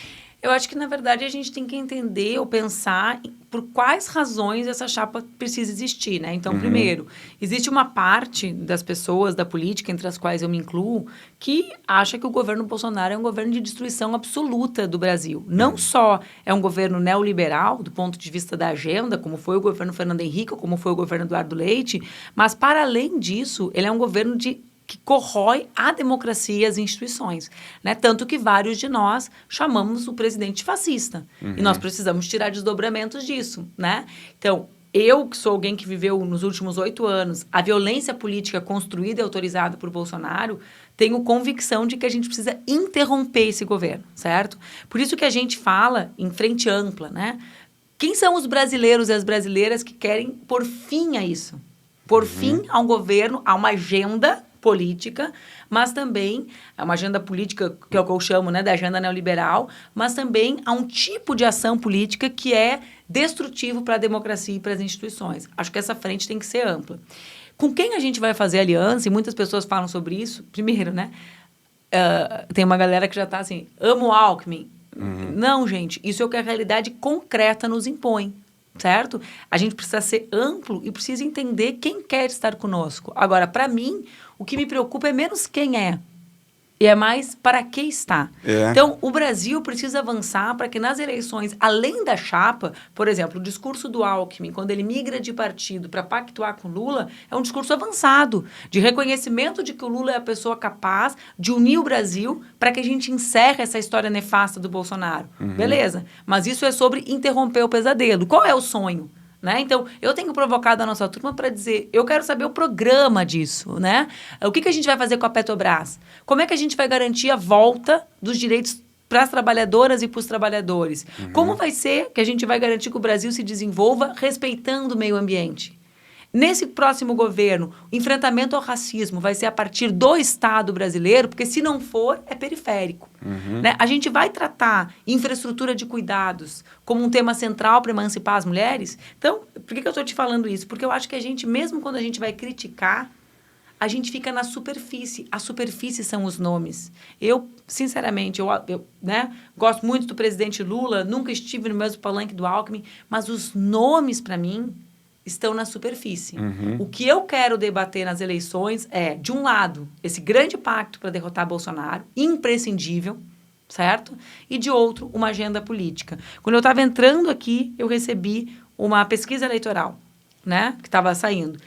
Speaker 2: Eu acho que, na verdade, a gente tem que entender ou pensar por quais razões essa chapa precisa existir, né? Então, primeiro, existe uma parte das pessoas da política, entre as quais eu me incluo, que acha que o governo Bolsonaro é um governo de destruição absoluta do Brasil. Não só é um governo neoliberal, do ponto de vista da agenda, como foi o governo Fernando Henrique, ou como foi o governo Eduardo Leite, mas, para além disso, ele é um governo que corrói a democracia e as instituições, né? Tanto que vários de nós chamamos o presidente de fascista. E nós precisamos tirar desdobramentos disso, né? Então, Eu, que sou alguém que viveu nos últimos 8 anos, a violência política construída e autorizada por Bolsonaro, tenho convicção de que a gente precisa interromper esse governo, certo? Por isso que a gente fala em frente ampla, né? Quem são os brasileiros e as brasileiras que querem pôr fim a isso? Pôr fim a um governo, a uma agenda política, mas também a uma agenda política, que é o que eu chamo, né, da agenda neoliberal, mas também a um tipo de ação política que é destrutivo para a democracia e para as instituições. Acho que essa frente tem que ser ampla. Com quem a gente vai fazer aliança, e muitas pessoas falam sobre isso, primeiro, né, tem uma galera que já está assim, amo o Alckmin. Não, gente, isso é o que a realidade concreta nos impõe. Certo? A gente precisa ser amplo e precisa entender quem quer estar conosco. Agora, para mim, o que me preocupa é menos quem é, e é mais para que está. Então, o Brasil precisa avançar para que nas eleições, além da chapa, por exemplo, o discurso do Alckmin, quando ele migra de partido para pactuar com Lula, é um discurso avançado, de reconhecimento de que o Lula é a pessoa capaz de unir o Brasil para que a gente encerre essa história nefasta do Bolsonaro. Beleza, mas isso é sobre interromper o pesadelo. Qual é o sonho? Né? Então, eu tenho provocado a nossa turma para dizer, eu quero saber o programa disso, né? O que a gente vai fazer com a Petrobras? Como é que a gente vai garantir a volta dos direitos para as trabalhadoras e para os trabalhadores? Como vai ser que a gente vai garantir que o Brasil se desenvolva respeitando o meio ambiente? Nesse próximo governo, o enfrentamento ao racismo vai ser a partir do Estado brasileiro, porque se não for, é periférico. Né? A gente vai tratar infraestrutura de cuidados como um tema central para emancipar as mulheres? Então, por que eu estou te falando isso? Porque eu acho que a gente, mesmo quando a gente vai criticar, a gente fica na superfície. A superfície são os nomes. Eu, sinceramente, né, gosto muito do presidente Lula, nunca estive no mesmo palanque do Alckmin, mas os nomes, para mim, estão na superfície. O que eu quero debater nas eleições é, de um lado, esse grande pacto para derrotar Bolsonaro, imprescindível, certo? E, de outro, uma agenda política. Quando eu estava entrando aqui, eu recebi uma pesquisa eleitoral, né? Que estava saindo.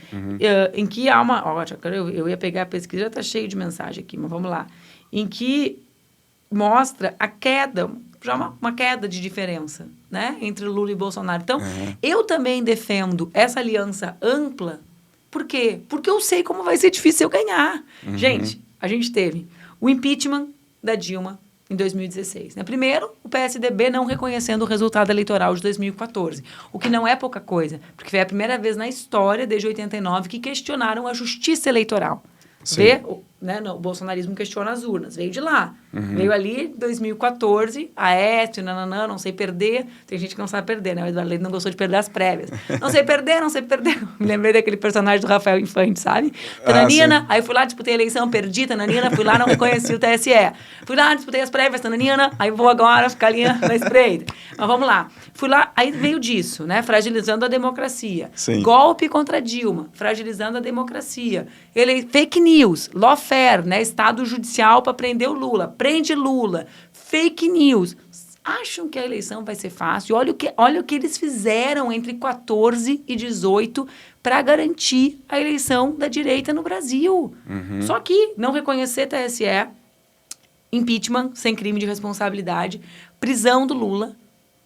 Speaker 2: Em que há uma... eu ia pegar a pesquisa, já está cheio de mensagem aqui, mas vamos lá. Em que mostra a queda, já uma queda de diferença, né, entre Lula e Bolsonaro. Então, eu também defendo essa aliança ampla. Por quê? Porque eu sei como vai ser difícil eu ganhar. Gente, a gente teve o impeachment da Dilma em 2016. Né? Primeiro, o PSDB não reconhecendo o resultado eleitoral de 2014, o que não é pouca coisa, porque foi a primeira vez na história, desde 89, que questionaram a justiça eleitoral. Né, o bolsonarismo questiona as urnas, veio de lá. Veio ali em 2014, Aécio, não sei perder. Tem gente que não sabe perder, né? O Eduardo Leite não gostou de perder as prévias. Não sei perder. Me lembrei daquele personagem do Rafael Infante, sabe? Tananina, aí fui lá, disputei a eleição, perdi, Tananina, fui lá, não reconheci o TSE. Fui lá, disputei as prévias, Tananina, aí vou agora ficar ali na espreita. Mas vamos lá. Fui lá, aí veio disso, né? Fragilizando a democracia. Golpe contra Dilma, fragilizando a democracia. Fake news, lawfare, né? Estado judicial para prender o Lula. Prende Lula. Fake news. Acham que a eleição vai ser fácil? Olha o que eles fizeram entre 14 e 18 para garantir a eleição da direita no Brasil. Só que não reconhecer TSE, impeachment sem crime de responsabilidade, prisão do Lula,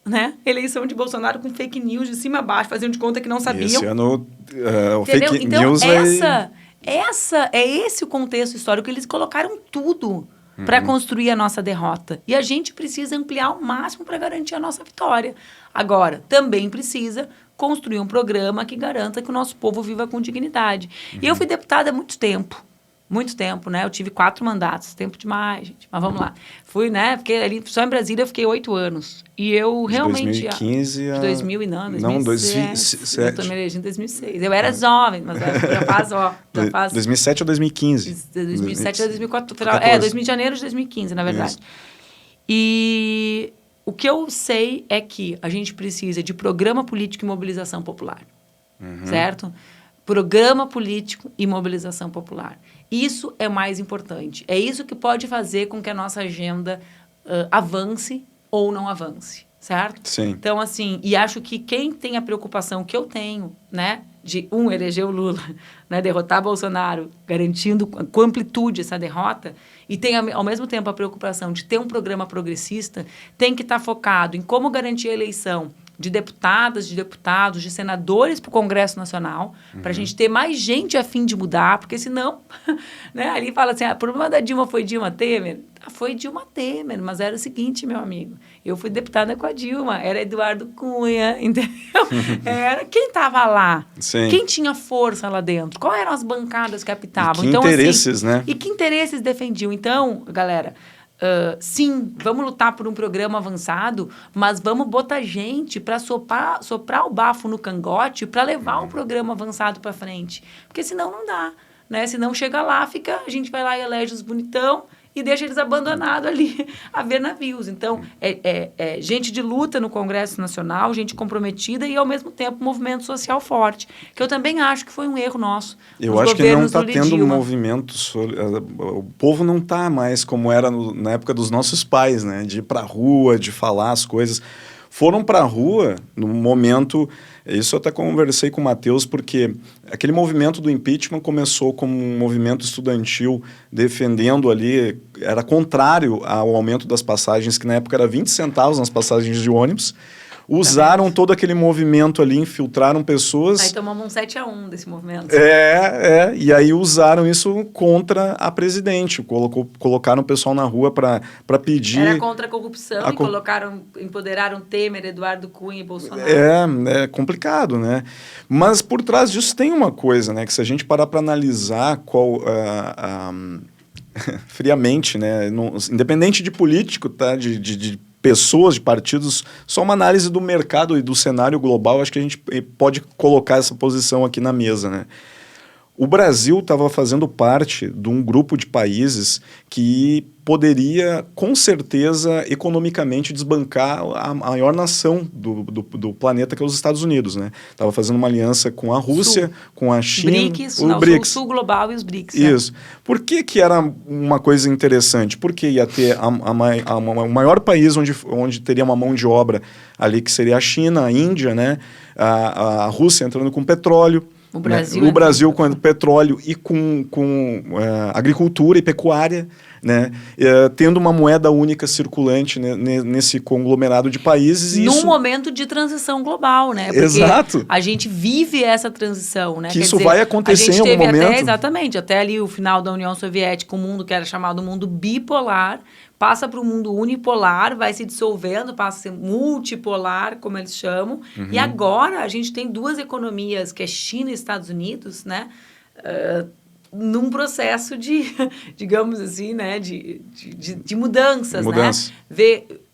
Speaker 2: né? Eleição de Bolsonaro com fake news de cima a baixo, faziam de conta que não sabiam.
Speaker 1: Esse ano, o
Speaker 2: entendeu?
Speaker 1: fake
Speaker 2: então,
Speaker 1: news
Speaker 2: é esse o contexto histórico. Eles colocaram tudo para construir a nossa derrota. E a gente precisa ampliar ao máximo para garantir a nossa vitória. Agora, também precisa construir um programa que garanta que o nosso povo viva com dignidade. E eu fui deputada há muito tempo, né? Eu tive 4 mandatos, tempo demais, gente. Mas vamos lá. Fui, né? Fiquei ali, só em Brasília eu fiquei 8 anos. E eu realmente...
Speaker 1: 2015 a...
Speaker 2: 2000 e não, 2007.
Speaker 1: Não, 2007.
Speaker 2: Eu tô me elegendo em 2006. Eu era jovem, mas já faz...
Speaker 1: 2007 ou 2015?
Speaker 2: 2007 a 2014. 2000 de janeiro de 2015, na verdade. Isso. E o que eu sei é que a gente precisa de programa político e mobilização popular. Certo? Programa político e mobilização popular. Isso é mais importante. É isso que pode fazer com que a nossa agenda avance ou não avance, certo?
Speaker 1: Sim.
Speaker 2: Então, assim, e acho que quem tem a preocupação que eu tenho, né, de, eleger o Lula, né, derrotar Bolsonaro, garantindo com amplitude essa derrota, e tem, ao mesmo tempo, a preocupação de ter um programa progressista, tem que estar focado em como garantir a eleição de deputadas, de deputados, de senadores para o Congresso Nacional, para a gente ter mais gente a fim de mudar, porque senão, né, ali fala assim, o problema da Dilma foi Dilma Temer. Foi Dilma Temer, mas era o seguinte, meu amigo, eu fui deputada com a Dilma, era Eduardo Cunha, entendeu? Era quem estava lá,
Speaker 1: Sim.
Speaker 2: quem tinha força lá dentro, quais eram as bancadas que apitavam.
Speaker 1: E que
Speaker 2: então,
Speaker 1: interesses,
Speaker 2: assim,
Speaker 1: né?
Speaker 2: E que interesses defendiam. Então, galera... sim, vamos lutar por um programa avançado, mas vamos botar gente para soprar o bafo no cangote para levar o programa avançado para frente. Porque senão não dá, né? Senão chega lá, a gente vai lá e elege os bonitão e deixa eles abandonados ali a ver navios. Então, é gente de luta no Congresso Nacional, gente comprometida e, ao mesmo tempo, movimento social forte. Que eu também acho que foi um erro nosso.
Speaker 1: Eu acho que não está tendo um movimento... O povo não está mais como era na época dos nossos pais, né? De ir para a rua, de falar as coisas. Foram para a rua no momento... Isso eu até conversei com o Matheus, porque aquele movimento do impeachment começou como um movimento estudantil defendendo ali, era contrário ao aumento das passagens, que na época era 20 centavos nas passagens de ônibus. Usaram todo aquele movimento ali, infiltraram pessoas...
Speaker 2: Aí tomamos um 7-1 desse movimento.
Speaker 1: E aí usaram isso contra a presidente. Colocaram o pessoal na rua para pedir...
Speaker 2: Era contra a corrupção e empoderaram Temer, Eduardo Cunha e Bolsonaro.
Speaker 1: É complicado, né? Mas por trás disso tem uma coisa, né? Que se a gente parar para analisar friamente, né? Independente de político, tá? De pessoas, de partidos, só uma análise do mercado e do cenário global, acho que a gente pode colocar essa posição aqui na mesa, né? O Brasil estava fazendo parte de um grupo de países que poderia, com certeza, economicamente desbancar a maior nação do planeta, que é os Estados Unidos, né? Estava fazendo uma aliança com a Rússia, com a China...
Speaker 2: BRICS, Sul Global e os BRICS.
Speaker 1: Isso. Por que era uma coisa interessante? Porque ia ter o maior país onde teria uma mão de obra ali, que seria a China, a Índia, né? A Rússia entrando com petróleo,
Speaker 2: o Brasil,
Speaker 1: né? O Brasil com petróleo e com agricultura e pecuária, né? Tendo uma moeda única circulante, né? Nesse conglomerado de países.
Speaker 2: Num momento de transição global, né? Porque
Speaker 1: Exato.
Speaker 2: A gente vive essa transição, né?
Speaker 1: Que isso vai acontecer em algum momento.
Speaker 2: Exatamente, até ali o final da União Soviética, o mundo que era chamado mundo bipolar, passa para o mundo unipolar, vai se dissolvendo, passa a ser multipolar, como eles chamam. Uhum. E agora a gente tem duas economias, que é China e Estados Unidos, né? Num processo de, digamos assim, né? de mudanças, né? Ver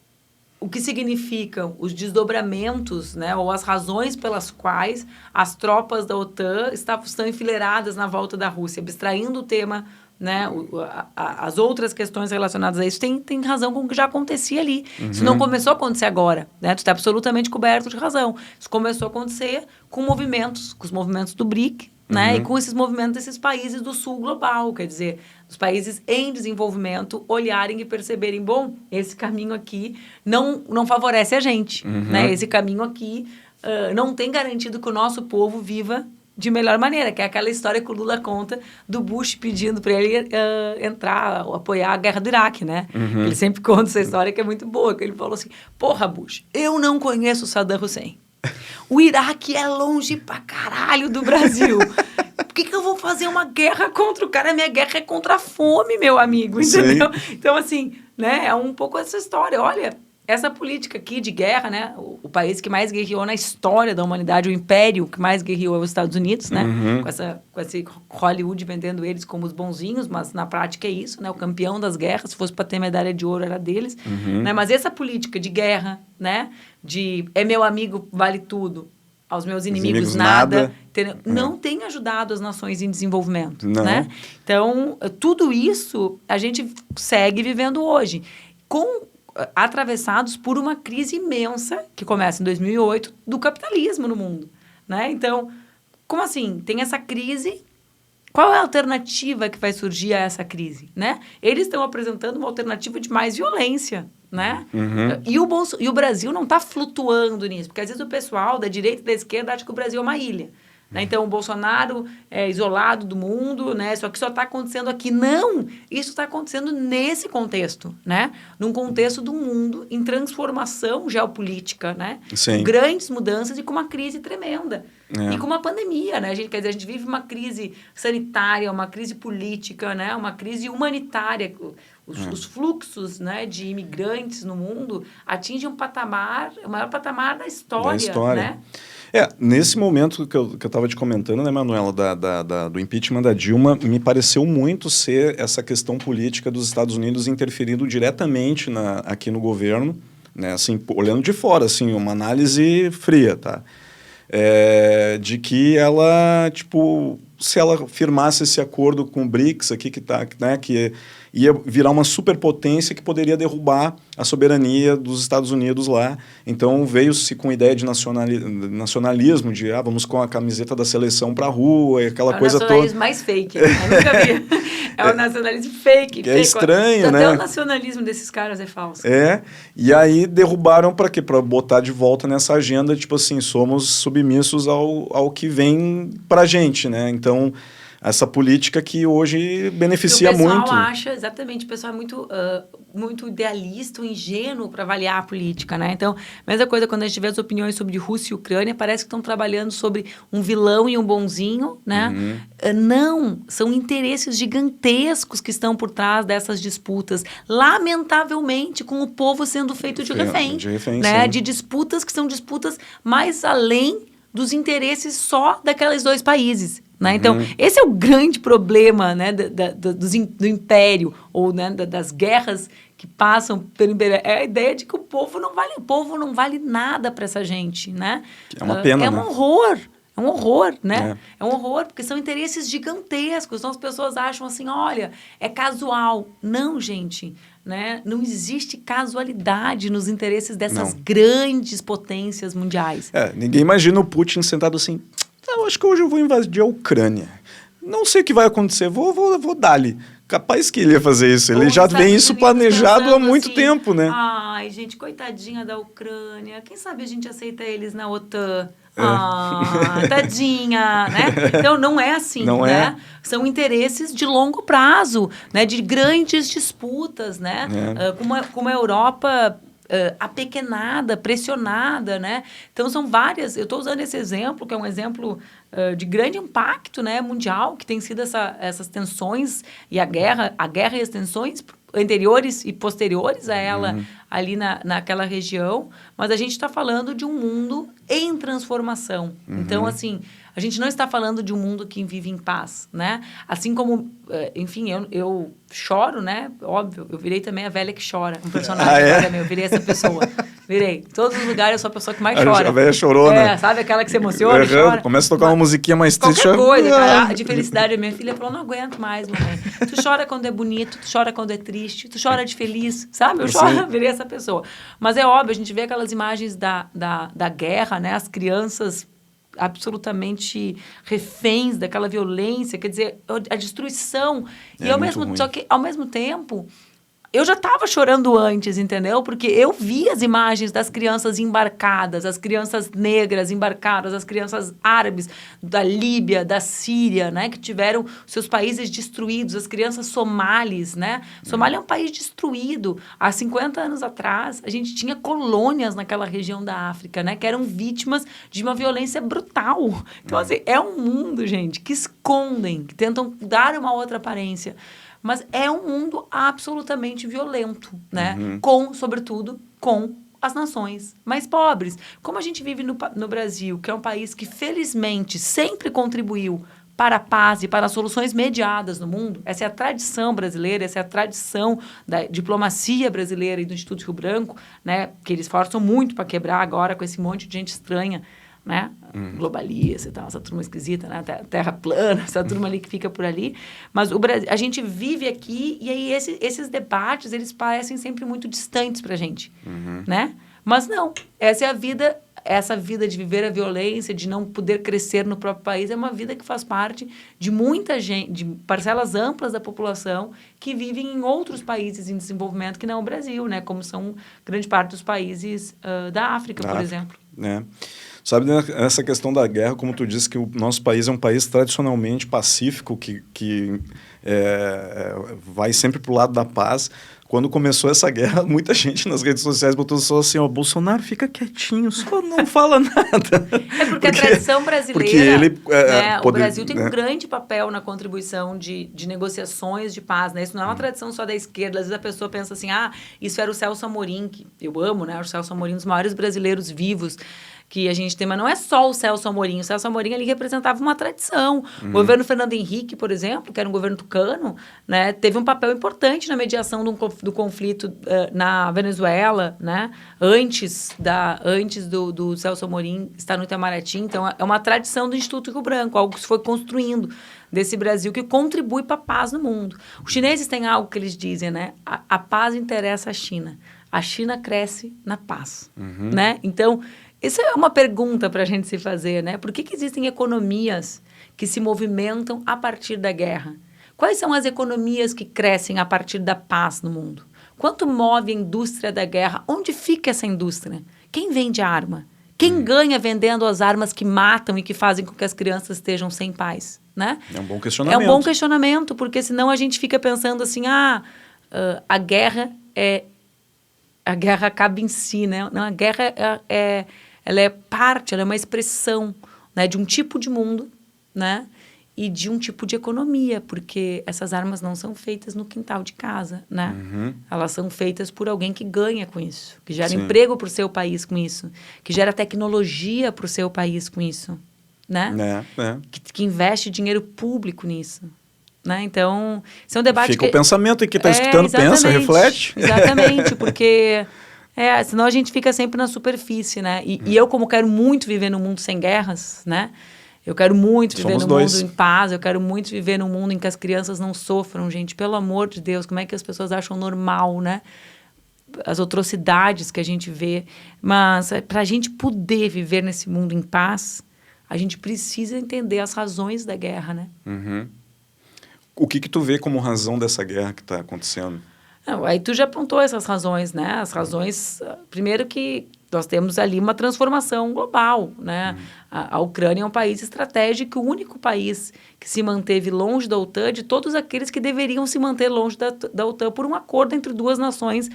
Speaker 2: o que significam os desdobramentos, né? Ou as razões pelas quais as tropas da OTAN estão enfileiradas na volta da Rússia, abstraindo o tema, né, as outras questões relacionadas a isso tem razão com o que já acontecia ali. Uhum. Isso não começou a acontecer agora, né? Tu está absolutamente coberto de razão. Isso começou a acontecer com os movimentos do BRIC, né? E com esses movimentos desses países do sul global, quer dizer, os países em desenvolvimento olharem e perceberem, bom, esse caminho aqui não favorece a gente, né? Esse caminho aqui não tem garantido que o nosso povo viva de melhor maneira, que é aquela história que o Lula conta do Bush pedindo para ele apoiar a guerra do Iraque, né? Ele sempre conta essa história que é muito boa, que ele falou assim, porra, Bush, eu não conheço Saddam Hussein. O Iraque é longe pra caralho do Brasil. Por que eu vou fazer uma guerra contra o cara? Minha guerra é contra a fome, meu amigo, entendeu? Sim. Então, assim, né, é um pouco essa história. Olha, essa política aqui de guerra, né? O país que mais guerreou na história da humanidade, o império que mais guerreou é os Estados Unidos, né? Com esse Hollywood vendendo eles como os bonzinhos, mas na prática é isso, né? O campeão das guerras, se fosse para ter medalha de ouro, era deles. Né? Mas essa política de guerra, né? De é meu amigo, vale tudo, aos meus inimigos nada. Não tem ajudado as nações em desenvolvimento, né? Então, tudo isso a gente segue vivendo hoje. Atravessados por uma crise imensa, que começa em 2008, do capitalismo no mundo, né? Então, como assim? Tem essa crise, qual é a alternativa que vai surgir a essa crise, né? Eles estão apresentando uma alternativa de mais violência, né? E o Brasil não está flutuando nisso, porque às vezes o pessoal da direita e da esquerda acha que o Brasil é uma ilha, Né? Então, o Bolsonaro é isolado do mundo, né? Só que só está acontecendo aqui. Não! Isso está acontecendo nesse contexto, né? Num contexto do mundo em transformação geopolítica, né?
Speaker 1: Sim.
Speaker 2: Com grandes mudanças e com uma crise tremenda. E com uma pandemia, né? Quer dizer, a gente vive uma crise sanitária, uma crise política, né? Uma crise humanitária. Os fluxos, né, de imigrantes no mundo atingem um patamar, o maior patamar da história. Né?
Speaker 1: Nesse momento que eu estava te comentando, né, Manuela, do impeachment da Dilma, me pareceu muito ser essa questão política dos Estados Unidos interferindo diretamente aqui no governo, né, assim, olhando de fora, assim, uma análise fria, tá? De que ela, tipo, se ela firmasse esse acordo com o BRICS aqui, que ia virar uma superpotência que poderia derrubar a soberania dos Estados Unidos lá. Então, veio-se com a ideia de nacionalismo, de vamos com a camiseta da seleção para a rua, e aquela coisa toda. É o
Speaker 2: nacionalismo mais fake, eu nunca vi. É o nacionalismo fake.
Speaker 1: Que é estranho, né?
Speaker 2: Até o nacionalismo desses caras é falso.
Speaker 1: E aí derrubaram para quê? Para botar de volta nessa agenda, tipo assim, somos submissos ao que vem pra gente, né? Então, essa política que hoje beneficia muito.
Speaker 2: O pessoal acha, exatamente, o pessoal é muito idealista, ingênuo para avaliar a política, né? Então, mesma coisa quando a gente vê as opiniões sobre Rússia e Ucrânia, parece que estão trabalhando sobre um vilão e um bonzinho, né? Não, são interesses gigantescos que estão por trás dessas disputas, lamentavelmente, com o povo sendo feito de refém, né? De disputas que são disputas mais além dos interesses só daqueles dois países. Né? Então, esse é o grande problema, né, do império, ou, né, das guerras que passam pelo império. É a ideia de que o povo não vale nada para essa gente. Né?
Speaker 1: É uma pena,
Speaker 2: É um horror. É um horror, né? É um horror, porque são interesses gigantescos. Então, as pessoas acham assim, olha, é casual. Não, gente, né? Não existe casualidade nos interesses dessas grandes potências mundiais.
Speaker 1: Ninguém imagina o Putin sentado assim, eu acho que hoje eu vou invadir a Ucrânia. Não sei o que vai acontecer, vou dar-lhe. Capaz que ele ia fazer isso. Ele já tem isso planejado há muito tempo, né?
Speaker 2: Ai, gente, coitadinha da Ucrânia. Quem sabe a gente aceita eles na OTAN? Tadinha, né? Então, não é assim, né? São interesses de longo prazo, né? De grandes disputas, né? Como a Europa apequenada, pressionada, né? Então, são várias... Eu estou usando esse exemplo, que é um exemplo de grande impacto, né, mundial, que tem sido essas tensões e a guerra e as tensões anteriores e posteriores a ela ali naquela região, mas a gente está falando de um mundo em transformação. Então, assim, a gente não está falando de um mundo que vive em paz, né? Assim como, enfim, eu choro, né? Óbvio, eu virei também a velha que chora, um personagem eu virei essa pessoa. Virei. Em todos os lugares eu sou a pessoa que mais chora.
Speaker 1: A velha chorona.
Speaker 2: Sabe aquela que se emociona e chora?
Speaker 1: Começa a tocar uma musiquinha mais triste.
Speaker 2: Qualquer coisa, cara, de felicidade. Minha filha falou, não aguento mais, mamãe. Tu chora quando é bonito, tu chora quando é triste, tu chora de feliz, sabe? Eu choro, virei essa pessoa. Mas é óbvio, a gente vê aquelas imagens da guerra, né? As crianças absolutamente reféns daquela violência, quer dizer, a destruição. Só que, ao mesmo tempo... Eu já estava chorando antes, entendeu? Porque eu vi as imagens das crianças embarcadas, as crianças negras embarcadas, as crianças árabes da Líbia, da Síria, né? Que tiveram seus países destruídos, as crianças somalis, né? Somália é um país destruído. Há 50 anos atrás, a gente tinha colônias naquela região da África, né? Que eram vítimas de uma violência brutal. Então, assim, é um mundo, gente, que escondem, que tentam dar uma outra aparência. Mas é um mundo absolutamente violento, né? Sobretudo, com as nações mais pobres. Como a gente vive no Brasil, que é um país que, felizmente, sempre contribuiu para a paz e para as soluções mediadas no mundo, essa é a tradição brasileira, essa é a tradição da diplomacia brasileira e do Instituto Rio Branco, né? Que eles forçam muito para quebrar agora com esse monte de gente estranha, né? Globalista e tal, essa turma esquisita, né? Terra plana, essa turma ali que fica por ali. Mas a gente vive aqui e aí esses debates, eles parecem sempre muito distantes pra gente, né? Mas não, essa é a vida essa vida de viver a violência, de não poder crescer no próprio país, é uma vida que faz parte de muita gente, de parcelas amplas da população que vivem em outros países em desenvolvimento que não o Brasil, né? Como são grande parte dos países da África, por exemplo.
Speaker 1: Sabe, essa questão da guerra, como tu disse, que o nosso país é um país tradicionalmente pacífico, que vai sempre para o lado da paz. Quando começou essa guerra, muita gente nas redes sociais botou só assim, ó, Bolsonaro fica quietinho, só não fala nada.
Speaker 2: É porque a tradição brasileira, o Brasil tem um grande papel na contribuição de negociações de paz, né? Isso não é uma tradição só da esquerda. Às vezes a pessoa pensa assim, isso era o Celso Amorim, que eu amo, né? O Celso Amorim, um dos maiores brasileiros vivos que a gente tem, mas não é só o Celso Amorim. O Celso Amorim, ele representava uma tradição. O governo Fernando Henrique, por exemplo, que era um governo tucano, né, teve um papel importante na mediação do conflito na Venezuela, né, antes do Celso Amorim estar no Itamaraty. Então, é uma tradição do Instituto Rio Branco, algo que se foi construindo desse Brasil que contribui para a paz no mundo. Os chineses têm algo que eles dizem, né? A paz interessa à China. A China cresce na paz, né? Então, isso é uma pergunta para a gente se fazer, né? Por que existem economias que se movimentam a partir da guerra? Quais são as economias que crescem a partir da paz no mundo? Quanto move a indústria da guerra? Onde fica essa indústria? Quem vende arma? Quem ganha vendendo as armas que matam e que fazem com que as crianças estejam sem pais, né?
Speaker 1: É um bom questionamento.
Speaker 2: É um bom questionamento, porque senão a gente fica pensando assim, a guerra acaba em si, né? Não, a guerra ela é parte, ela é uma expressão, né, de um tipo de mundo, né, e de um tipo de economia, porque essas armas não são feitas no quintal de casa, né? Elas são feitas por alguém que ganha com isso, que gera emprego para o seu país com isso, que gera tecnologia para o seu país com isso, né? Que investe dinheiro público nisso. Né? Então, isso é um debate
Speaker 1: Fica o pensamento, e quem está escutando pensa, reflete.
Speaker 2: Exatamente, porque senão a gente fica sempre na superfície, né? E eu, como quero muito viver num mundo sem guerras, né? Eu quero muito viver num mundo em paz, eu quero muito viver num mundo em que as crianças não sofram, gente. Pelo amor de Deus, como é que as pessoas acham normal, né? As atrocidades que a gente vê. Mas para a gente poder viver nesse mundo em paz, a gente precisa entender as razões da guerra, né?
Speaker 1: O que tu vê como razão dessa guerra que está acontecendo?
Speaker 2: Aí tu já apontou essas razões, né? As razões, primeiro que nós temos ali uma transformação global, né? A Ucrânia é um país estratégico, o único país que se manteve longe da OTAN de todos aqueles que deveriam se manter longe da OTAN por um acordo entre duas nações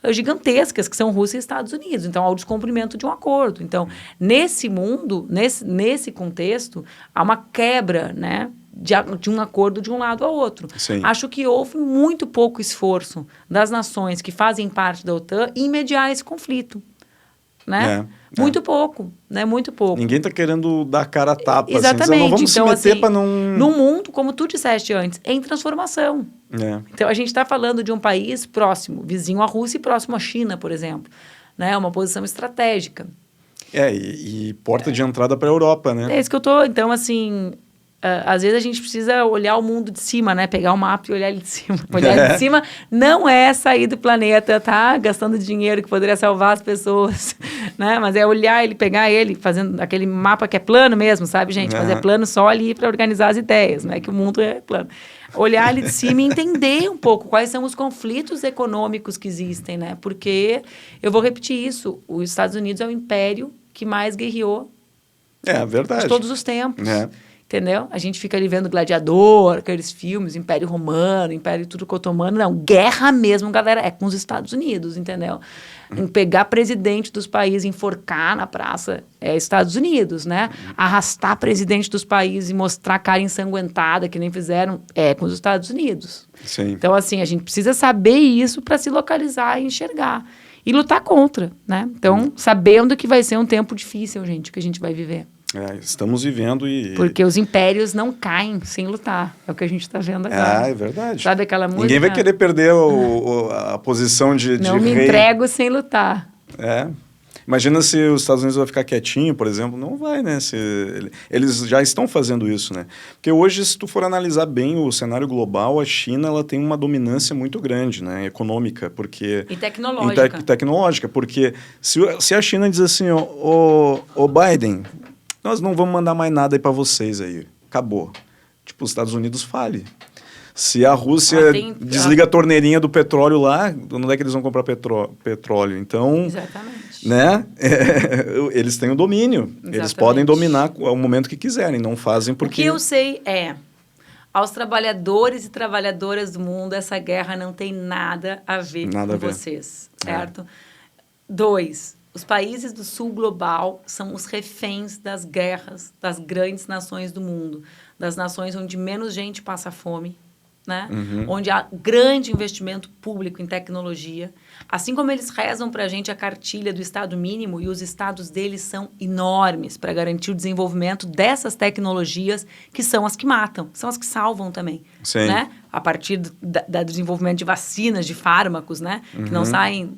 Speaker 2: gigantescas, que são Rússia e Estados Unidos. Então, há o descumprimento de um acordo. Então, nesse mundo, nesse contexto, há uma quebra, né? De um acordo de um lado ao outro.
Speaker 1: Sim.
Speaker 2: Acho que houve muito pouco esforço das nações que fazem parte da OTAN em mediar esse conflito. Né? Muito pouco, né? Muito pouco.
Speaker 1: Ninguém está querendo dar cara a tapa.
Speaker 2: Exatamente.
Speaker 1: Assim, não vamos
Speaker 2: então,
Speaker 1: se meter para não...
Speaker 2: Num mundo, como tu disseste antes, em transformação. Então, a gente está falando de um país próximo, vizinho à Rússia e próximo à China, por exemplo. Né? Uma posição estratégica.
Speaker 1: E porta de entrada para a Europa, né?
Speaker 2: É isso que eu tô... Então, assim... às vezes a gente precisa olhar o mundo de cima, né? Pegar o mapa e olhar ele de cima. Olhar ele de cima não é sair do planeta, tá? Gastando dinheiro que poderia salvar as pessoas, né? Mas é olhar ele, pegar ele, fazendo aquele mapa que é plano mesmo, sabe, gente? Mas é plano só ali para organizar as ideias, não é que o mundo é plano. Olhar ele de cima e entender um pouco quais são os conflitos econômicos que existem, né? Porque, eu vou repetir isso, os Estados Unidos é o império que mais guerreou
Speaker 1: verdade.
Speaker 2: de todos os tempos. Entendeu? A gente fica ali vendo Gladiador, aqueles filmes, Império Romano, Império Turco-Otomano. Não, guerra mesmo, galera, é com os Estados Unidos, entendeu? Em pegar presidente dos países, enforcar na praça, é Estados Unidos, né? Arrastar presidente dos países e mostrar a cara ensanguentada, que nem fizeram, é com os Estados Unidos.
Speaker 1: Sim.
Speaker 2: Então, assim, a gente precisa saber isso para se localizar e enxergar. E lutar contra, né? Então, sabendo que vai ser um tempo difícil, gente, que a gente vai viver.
Speaker 1: Estamos vivendo
Speaker 2: Porque os impérios não caem sem lutar. É o que a gente está vendo agora.
Speaker 1: É verdade.
Speaker 2: Sabe aquela música?
Speaker 1: Ninguém vai querer perder a posição de
Speaker 2: não me
Speaker 1: rei.
Speaker 2: entrego sem lutar.
Speaker 1: Imagina se os Estados Unidos vai ficar quietinho, por exemplo. Não vai, né? Eles já estão fazendo isso, né? Porque hoje, se tu for analisar bem o cenário global, a China ela tem uma dominância muito grande, né? Econômica, porque...
Speaker 2: E tecnológica.
Speaker 1: Tecnológica, porque se a China diz assim, ô Biden, nós não vamos mandar mais nada aí para vocês aí. Acabou. Tipo, os Estados Unidos fale. Se a Rússia desliga a torneirinha do petróleo lá, onde é que eles vão comprar petróleo? Então,
Speaker 2: exatamente.
Speaker 1: Né? Eles têm o domínio. Exatamente. Eles podem dominar ao momento que quiserem, não fazem porque...
Speaker 2: O que eu sei aos trabalhadores e trabalhadoras do mundo, essa guerra não tem nada a ver com vocês, certo? 2, os países do sul global são os reféns das guerras das grandes nações do mundo, das nações onde menos gente passa fome, né? Onde há grande investimento público em tecnologia. Assim como eles rezam para a gente a cartilha do Estado mínimo, e os estados deles são enormes para garantir o desenvolvimento dessas tecnologias, que são as que matam, são as que salvam também.
Speaker 1: Sim.
Speaker 2: Né? A partir do desenvolvimento de vacinas, de fármacos, né? Que não saem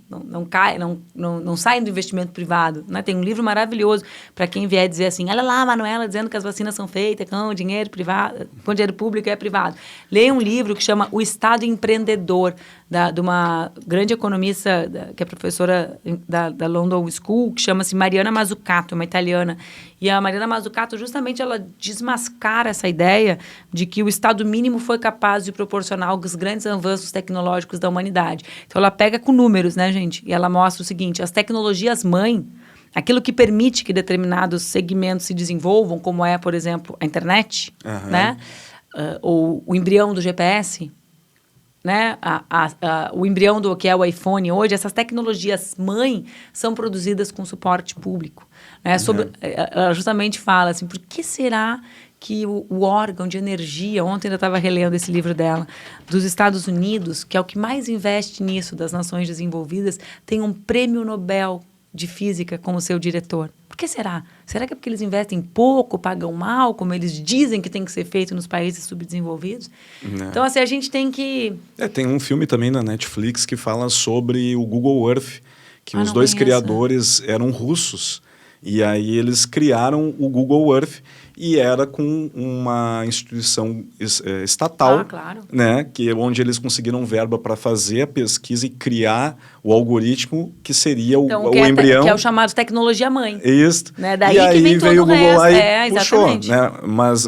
Speaker 2: do investimento privado. Né? Tem um livro maravilhoso para quem vier dizer assim, olha lá, Manuela, dizendo que as vacinas são feitas com dinheiro privado, com dinheiro público e é privado. Leia um livro que chama O Estado Empreendedor, de uma grande economista, que é professora da London School, que chama-se Mariana Mazzucato, uma italiana. E a Mariana Mazzucato, justamente, ela desmascara essa ideia de que o Estado mínimo foi capaz de proporcionar os grandes avanços tecnológicos da humanidade. Então, ela pega com números, né, gente? E ela mostra o seguinte, as tecnologias-mãe, aquilo que permite que determinados segmentos se desenvolvam, como é, por exemplo, a internet, né? Ou o embrião do GPS, né? O embrião do que é o iPhone hoje, essas tecnologias mãe são produzidas com suporte público. Né? Ela justamente fala assim, por que será que o órgão de energia, ontem eu estava relendo esse livro dela, dos Estados Unidos, que é o que mais investe nisso, das nações desenvolvidas, tem um prêmio Nobel de Física como seu diretor? Por que será? Será que é porque eles investem pouco, pagam mal, como eles dizem que tem que ser feito nos países subdesenvolvidos? Não. Então, assim, a gente tem que...
Speaker 1: tem um filme também na Netflix que fala sobre o Google Earth, que os dois criadores eram russos. E aí eles criaram o Google Earth e era com uma instituição estatal, né, onde eles conseguiram verba para fazer a pesquisa e criar o algoritmo que seria o embrião.
Speaker 2: Que é o chamado tecnologia-mãe.
Speaker 1: Isso.
Speaker 2: Né? Daí
Speaker 1: e aí
Speaker 2: que vem
Speaker 1: veio o Google lá e puxou.
Speaker 2: Exatamente.
Speaker 1: Né?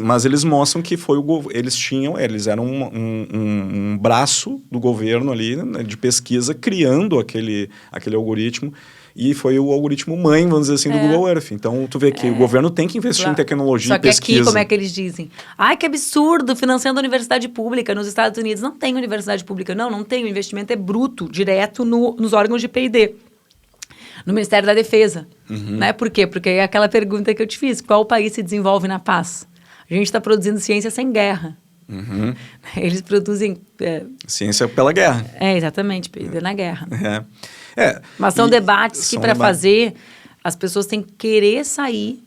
Speaker 1: Mas eles mostram que foi eles eram um braço do governo ali, né, de pesquisa, criando aquele algoritmo. E foi o algoritmo mãe, vamos dizer assim, do Google Earth. Então, tu vê que o governo tem que investir em tecnologia e pesquisa.
Speaker 2: Só que aqui, como é que eles dizem? Ai, que absurdo, financiando a universidade pública. Nos Estados Unidos não tem universidade pública. Não tem. O investimento é bruto, direto nos órgãos de P&D. No Ministério da Defesa. Né? Por quê? Porque é aquela pergunta que eu te fiz. Qual país se desenvolve na paz? A gente está produzindo ciência sem guerra. Eles produzem...
Speaker 1: ciência pela guerra.
Speaker 2: Exatamente. P&D na guerra. Mas são debates que, para fazer, as pessoas têm que querer sair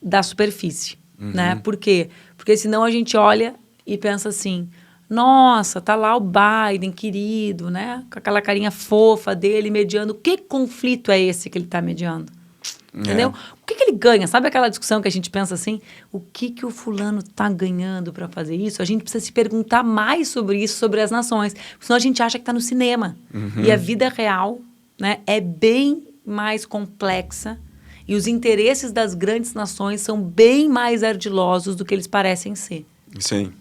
Speaker 2: da superfície, né? Por quê? Porque senão a gente olha e pensa assim, nossa, tá lá o Biden, querido, né? Com aquela carinha fofa dele, mediando. Que conflito é esse que ele está mediando? Entendeu? O que ele ganha? Sabe aquela discussão que a gente pensa assim? O que o fulano está ganhando para fazer isso? A gente precisa se perguntar mais sobre isso, sobre as nações. Senão a gente acha que está no cinema. E a vida real, né, é bem mais complexa e os interesses das grandes nações são bem mais ardilosos do que eles parecem ser.
Speaker 1: Sim.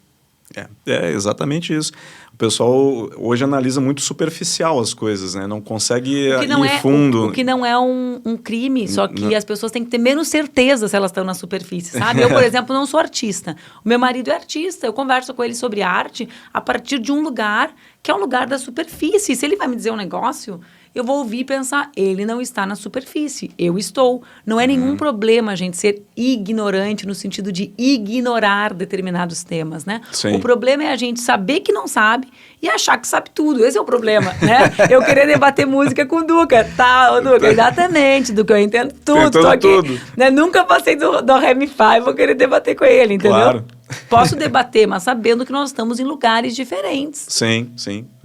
Speaker 1: É exatamente isso. O pessoal hoje analisa muito superficial as coisas, né? Não consegue ir fundo.
Speaker 2: O que não é um crime, só que as pessoas têm que ter menos certeza se elas estão na superfície, sabe? Eu, por exemplo, não sou artista. O meu marido é artista. Eu converso com ele sobre arte a partir de um lugar que é um lugar da superfície. Se ele vai me dizer um negócio, eu vou ouvir e pensar, ele não está na superfície, eu estou. Não é nenhum problema a gente ser ignorante no sentido de ignorar determinados temas, né?
Speaker 1: Sim.
Speaker 2: O problema é a gente saber que não sabe e achar que sabe tudo. Esse é o problema, né? Eu querer debater música com o Duca. Tá, Duca, exatamente, Duca, eu entendo tudo. Tô aqui, tudo. Né? Nunca passei do Ré, Mi, Fá, vou querer debater com ele, entendeu?
Speaker 1: Claro.
Speaker 2: Posso debater, mas sabendo que nós estamos em lugares diferentes.
Speaker 1: Sim,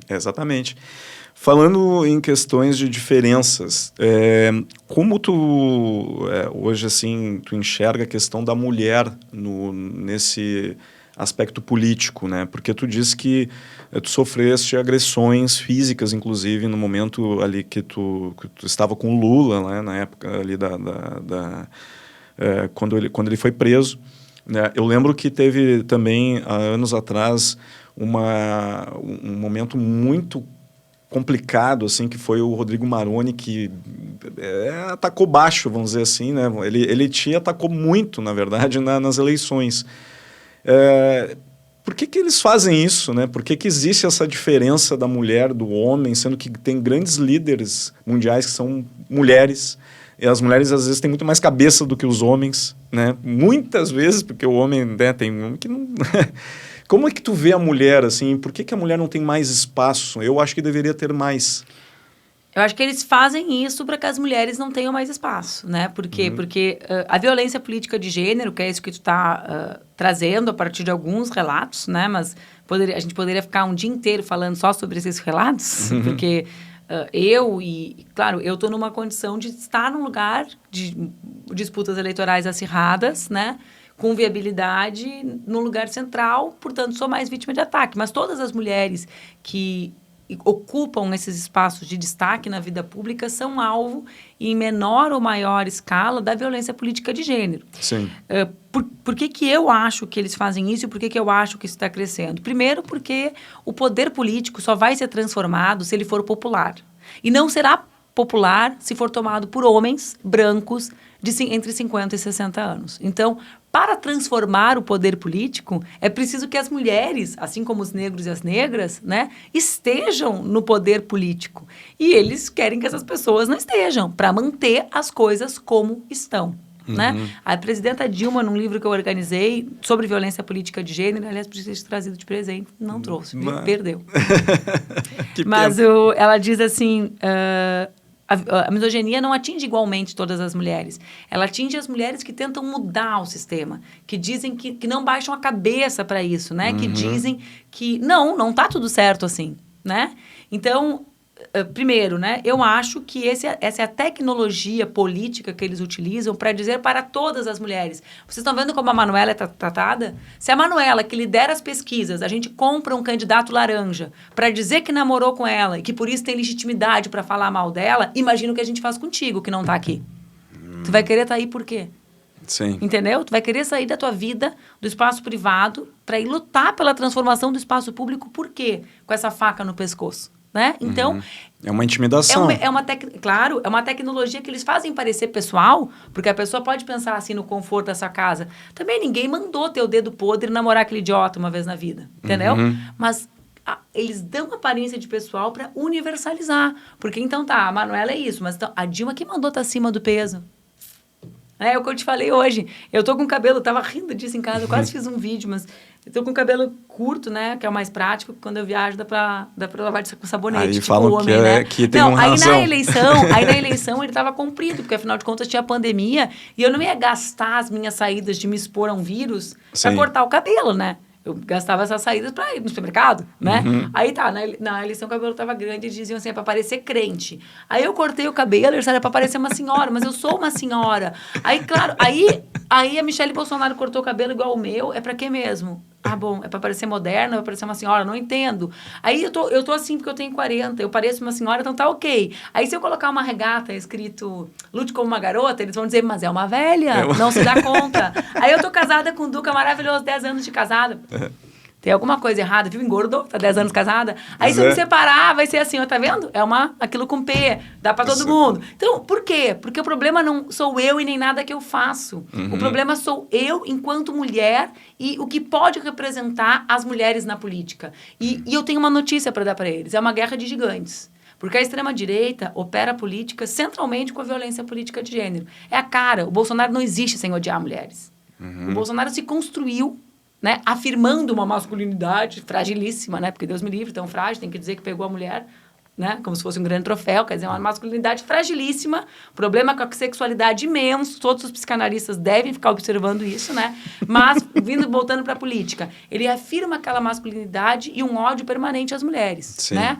Speaker 1: exatamente. Falando em questões de diferenças, como tu, hoje, assim, tu enxerga a questão da mulher nesse aspecto político, né? Porque tu disse que tu sofreste agressões físicas, inclusive, no momento ali que tu estava com o Lula, né? Na época ali quando ele foi preso, né? Eu lembro que teve também, há anos atrás, um momento muito complicado, assim, que foi o Rodrigo Maroni, que atacou baixo, vamos dizer assim, né? Ele te atacou muito, na verdade, nas eleições. Por que eles fazem isso, né? Por que existe essa diferença da mulher, do homem, sendo que tem grandes líderes mundiais que são mulheres, e as mulheres às vezes têm muito mais cabeça do que os homens, né? Muitas vezes, porque o homem, né, tem um que não... Como é que tu vê a mulher, assim? Por que a mulher não tem mais espaço? Eu acho que deveria ter mais.
Speaker 2: Eu acho que eles fazem isso para que as mulheres não tenham mais espaço, né? Por quê? Porque a violência política de gênero, que é isso que tu está trazendo a partir de alguns relatos, né? Mas a gente poderia ficar um dia inteiro falando só sobre esses relatos, porque claro, eu estou numa condição de estar num lugar de disputas eleitorais acirradas, né? Com viabilidade no lugar central, portanto, sou mais vítima de ataque. Mas todas as mulheres que ocupam esses espaços de destaque na vida pública são alvo, em menor ou maior escala, da violência política de gênero.
Speaker 1: Sim.
Speaker 2: Por que eu acho que eles fazem isso e por que eu acho que isso está crescendo? Primeiro, porque o poder político só vai ser transformado se ele for popular. E não será popular se for tomado por homens brancos entre 50 e 60 anos. Então, para transformar o poder político, é preciso que as mulheres, assim como os negros e as negras, né, estejam no poder político. E eles querem que essas pessoas não estejam, para manter as coisas como estão. Né? A presidenta Dilma, num livro que eu organizei sobre violência política de gênero, aliás, precisa ter trazido de presente, não trouxe, perdeu. Mas ela diz assim... A misoginia não atinge igualmente todas as mulheres. Ela atinge as mulheres que tentam mudar o sistema, que dizem que não baixam a cabeça para isso, né? Que dizem que não está tudo certo assim, né? Então, primeiro, né? Eu acho que essa é a tecnologia política que eles utilizam para dizer para todas as mulheres. Vocês estão vendo como a Manuela é tratada? Se a Manuela, que lidera as pesquisas, a gente compra um candidato laranja para dizer que namorou com ela e que por isso tem legitimidade para falar mal dela, imagina o que a gente faz contigo, que não está aqui. Tu vai querer estar aí por quê?
Speaker 1: Sim.
Speaker 2: Entendeu? Tu vai querer sair da tua vida, do espaço privado, para ir lutar pela transformação do espaço público, por quê? Com essa faca no pescoço. Né? Então,
Speaker 1: é uma intimidação.
Speaker 2: Claro, é uma tecnologia que eles fazem parecer pessoal, porque a pessoa pode pensar assim no conforto da sua casa. Também ninguém mandou ter o dedo podre e namorar aquele idiota uma vez na vida, entendeu? Mas eles dão aparência de pessoal para universalizar. Porque então a Manuela é isso, mas então, a Dilma que mandou estar acima do peso. É o que eu te falei hoje. Eu tô com o cabelo, tava rindo disso em casa, eu quase fiz um vídeo, mas eu tô com o cabelo curto, né? Que é o mais prático, quando eu viajo dá pra lavar com sabonete.
Speaker 1: Aí
Speaker 2: tipo
Speaker 1: falam
Speaker 2: homem,
Speaker 1: que,
Speaker 2: né?
Speaker 1: que tem uma razão.
Speaker 2: Aí na eleição ele tava comprido, porque afinal de contas tinha pandemia, e eu não ia gastar as minhas saídas de me expor a um vírus pra cortar o cabelo, né? Eu gastava essas saídas para ir no supermercado, né? Aí na eleição o cabelo tava grande, eles diziam assim, é para parecer crente. Aí eu cortei o cabelo, era para parecer uma senhora, mas eu sou uma senhora. Aí, claro, aí a Michelle Bolsonaro cortou o cabelo igual o meu, é para quê mesmo? Ah, bom, é para parecer moderna, é para parecer uma senhora, não entendo. Aí eu tô assim porque eu tenho 40, eu pareço uma senhora, então tá ok. Aí se eu colocar uma regata escrito lute como uma garota, eles vão dizer, mas é uma velha, não se dá conta. Aí eu tô casada com um Duca maravilhoso, 10 anos de casada. Tem alguma coisa errada, viu? Engordou, tá 10 anos casada. Aí se eu me separar, vai ser assim, ó, tá vendo? É aquilo com P, dá pra todo mundo. Então, por quê? Porque o problema não sou eu e nem nada que eu faço. O problema sou eu enquanto mulher e o que pode representar as mulheres na política. E eu tenho uma notícia para dar para eles. É uma guerra de gigantes. Porque a extrema-direita opera a política centralmente com a violência política de gênero. É a cara. O Bolsonaro não existe sem odiar mulheres. O Bolsonaro se construiu, né, afirmando uma masculinidade fragilíssima, né, porque Deus me livre, tão frágil, tem que dizer que pegou a mulher, né, como se fosse um grande troféu, quer dizer, uma masculinidade fragilíssima, problema com a sexualidade imenso, todos os psicanalistas devem ficar observando isso, né, mas, voltando para a política, ele afirma aquela masculinidade e um ódio permanente às mulheres, né,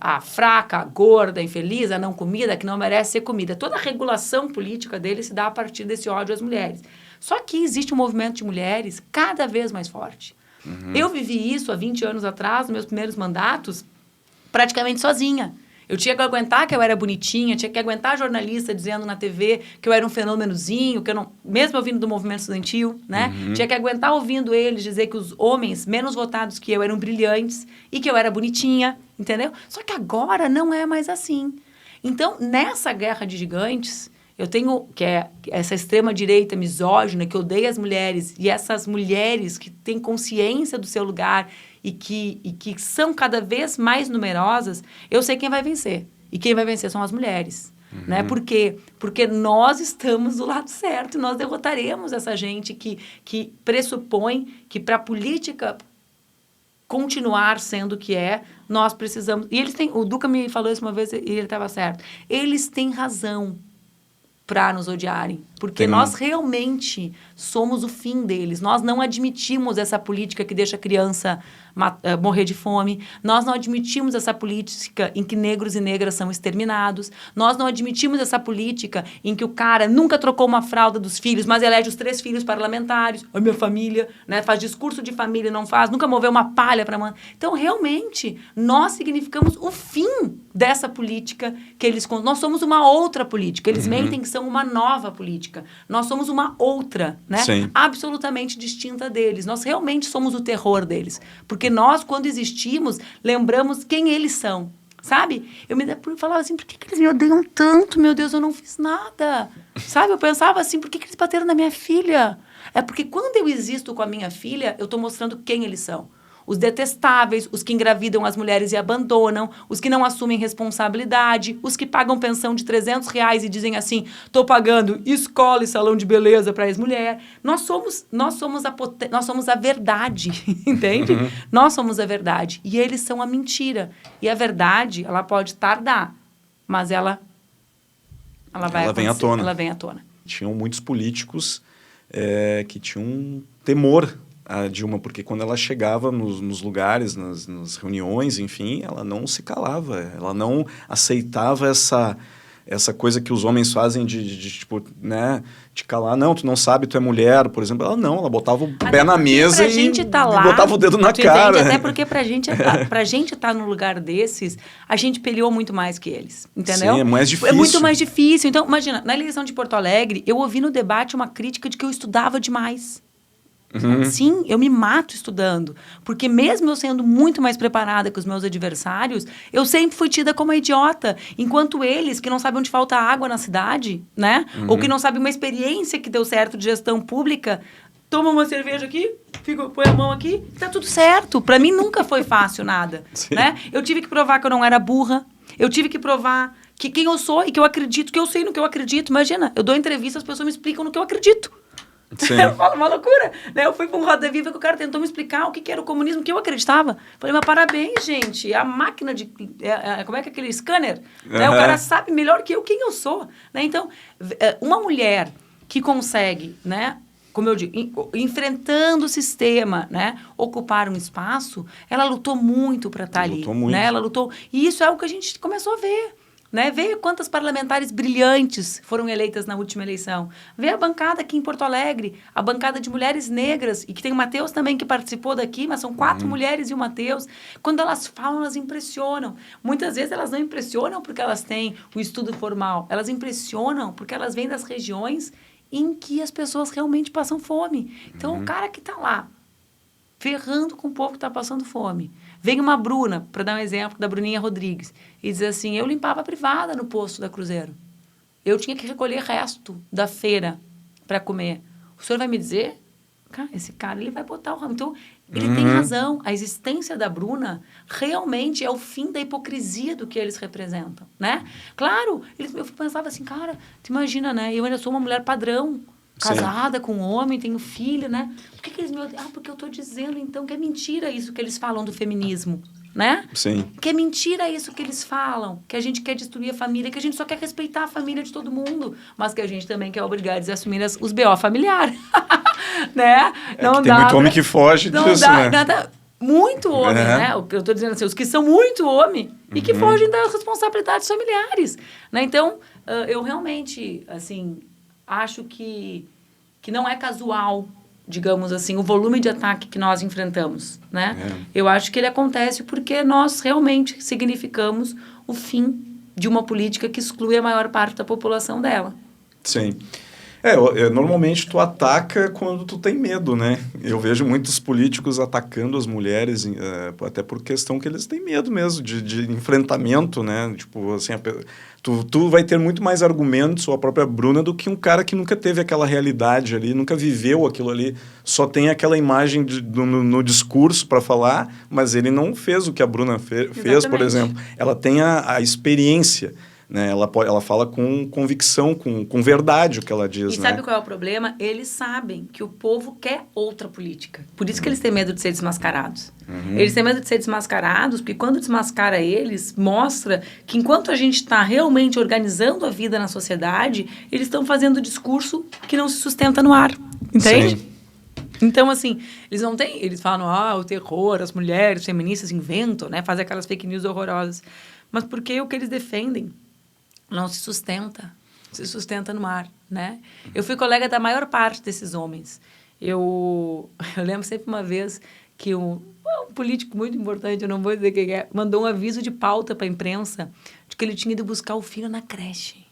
Speaker 2: a fraca, a gorda, a infeliz, a não comida, a que não merece ser comida. Toda a regulação política dele se dá a partir desse ódio às mulheres. Só que existe um movimento de mulheres cada vez mais forte. Eu vivi isso há 20 anos atrás, nos meus primeiros mandatos, praticamente sozinha. Eu tinha que aguentar que eu era bonitinha, tinha que aguentar jornalista dizendo na TV que eu era um fenômenozinho, que eu não, mesmo eu vindo do movimento estudantil, né? Tinha que aguentar ouvindo eles dizer que os homens menos votados que eu eram brilhantes e que eu era bonitinha, entendeu? Só que agora não é mais assim. Então, nessa guerra de gigantes, eu tenho que é essa extrema-direita misógina que odeia as mulheres e essas mulheres que têm consciência do seu lugar e que são cada vez mais numerosas, eu sei quem vai vencer. E quem vai vencer são as mulheres. Né? Por quê? Porque nós estamos do lado certo e nós derrotaremos essa gente que pressupõe que para a política continuar sendo o que é, nós precisamos... E eles têm... O Duca me falou isso uma vez e ele estava certo. Eles têm razão para nos odiarem, porque nós realmente somos o fim deles. Nós não admitimos essa política que deixa a criança morrer de fome. Nós não admitimos essa política em que negros e negras são exterminados. Nós não admitimos essa política em que o cara nunca trocou uma fralda dos filhos, mas elege os 3 filhos parlamentares. A minha família, né, faz discurso de família, não faz, nunca moveu uma palha para... Então, realmente, nós significamos o fim dessa política que eles... Nós somos uma outra política. Eles mentem que são uma nova política. Nós somos uma outra, né?
Speaker 1: Sim.
Speaker 2: Absolutamente distinta deles. Nós realmente somos o terror deles. Porque nós, quando existimos, lembramos quem eles são. Sabe? Eu falava assim, por que eles me odeiam tanto? Meu Deus, eu não fiz nada. Sabe? Eu pensava assim, por que eles bateram na minha filha? É porque quando eu existo com a minha filha, eu estou mostrando quem eles são. Os detestáveis, os que engravidam as mulheres e abandonam, os que não assumem responsabilidade, os que pagam pensão de R$300 e dizem assim, estou pagando escola e salão de beleza para ex-mulher. Nós somos a verdade, entende? Nós somos a verdade e eles são a mentira. E a verdade, ela pode tardar, mas ela vem à tona. Ela vem à tona.
Speaker 1: Tinham muitos políticos que tinham temor a Dilma, porque quando ela chegava nos lugares, nas reuniões, enfim, ela não se calava, ela não aceitava essa coisa que os homens fazem de tipo, né, de calar. Não, tu não sabe, tu é mulher, por exemplo. Ela botava o pé na mesa e botava o dedo na cara.
Speaker 2: Entende? Até porque pra gente estar no lugar desses, a gente peleou muito mais que eles, entendeu?
Speaker 1: Sim, é mais difícil.
Speaker 2: É muito mais difícil. Então, imagina, na eleição de Porto Alegre, eu ouvi no debate uma crítica de que eu estudava demais. Sim, eu me mato estudando. Porque mesmo eu sendo muito mais preparada que os meus adversários, eu sempre fui tida como uma idiota. Enquanto eles, que não sabem onde falta água na cidade, né? Ou que não sabem uma experiência que deu certo de gestão pública, toma uma cerveja aqui, põe a mão aqui, tá tudo certo. Para mim nunca foi fácil nada. Né? Eu tive que provar que eu não era burra. Eu tive que provar que quem eu sou e que eu acredito, que eu sei no que eu acredito. Imagina, eu dou entrevista, as pessoas me explicam no que eu acredito. Eu falo uma loucura, né? Eu fui para um Roda Viva que o cara tentou me explicar o que era o comunismo, que eu acreditava. Falei, mas parabéns, gente, a máquina de... como é que é aquele scanner? Né? O cara sabe melhor que eu quem eu sou. Né? Então, uma mulher que consegue, né, como eu digo, enfrentando o sistema, né, ocupar um espaço, ela lutou muito para estar ali. Né? Ela lutou. E isso é algo que a gente começou a ver. Né? Vê quantas parlamentares brilhantes foram eleitas na última eleição. Vê a bancada aqui em Porto Alegre, a bancada de mulheres negras, e que tem o Matheus também que participou daqui, mas são 4 mulheres e o Matheus. Quando elas falam, elas impressionam. Muitas vezes elas não impressionam porque elas têm o estudo formal. Elas impressionam porque elas vêm das regiões em que as pessoas realmente passam fome. Então, o cara que está lá, ferrando com o povo que está passando fome. Vem uma Bruna, para dar um exemplo, da Bruninha Rodrigues, e diz assim, eu limpava a privada no posto da Cruzeiro. Eu tinha que recolher resto da feira para comer. O senhor vai me dizer? Cara, esse cara, ele vai botar o ramo. Então, ele tem razão. A existência da Bruna realmente é o fim da hipocrisia do que eles representam, né? Claro, eu pensava assim, cara, tu imagina, né? Eu ainda sou uma mulher padrão, casada com um homem, tenho filho, né? Por que eles me odeiam? Porque eu estou dizendo, então, que é mentira isso que eles falam do feminismo, né?
Speaker 1: Sim.
Speaker 2: Que é mentira isso que eles falam, que a gente quer destruir a família, que a gente só quer respeitar a família de todo mundo, mas que a gente também quer obrigar eles a assumir os BO familiares, né?
Speaker 1: Não tem muito homem que foge disso, né?
Speaker 2: muito homem, né? O que eu estou dizendo assim, os que são muito homem e que fogem das responsabilidades familiares, né? Então, eu realmente, assim, acho que não é casual, digamos assim, o volume de ataque que nós enfrentamos, né? Eu acho que ele acontece porque nós realmente significamos o fim de uma política que exclui a maior parte da população dela.
Speaker 1: Sim. Normalmente tu ataca quando tu tem medo, né? Eu vejo muitos políticos atacando as mulheres, até por questão que eles têm medo mesmo de enfrentamento, né? Tipo, assim, tu vai ter muito mais argumentos, ou a própria Bruna, do que um cara que nunca teve aquela realidade ali, nunca viveu aquilo ali, só tem aquela imagem no discurso para falar, mas ele não fez o que a Bruna fez, por exemplo. Ela tem a experiência. Né? Ela fala com convicção, com verdade o que ela diz.
Speaker 2: E sabe qual é o problema? Eles sabem que o povo quer outra política. Por isso que eles têm medo de ser desmascarados. Eles têm medo de ser desmascarados porque quando desmascara eles, mostra que enquanto a gente está realmente organizando a vida na sociedade, eles estão fazendo discurso que não se sustenta no ar. Entende? Sim. Então, assim, eles falam, o terror, as mulheres feministas inventam, né? Fazem aquelas fake news horrorosas. Mas porque o que eles defendem não se sustenta no mar, né? Eu fui colega da maior parte desses homens. Eu lembro sempre uma vez que um político muito importante, eu não vou dizer quem é, mandou um aviso de pauta para a imprensa de que ele tinha ido buscar o filho na creche.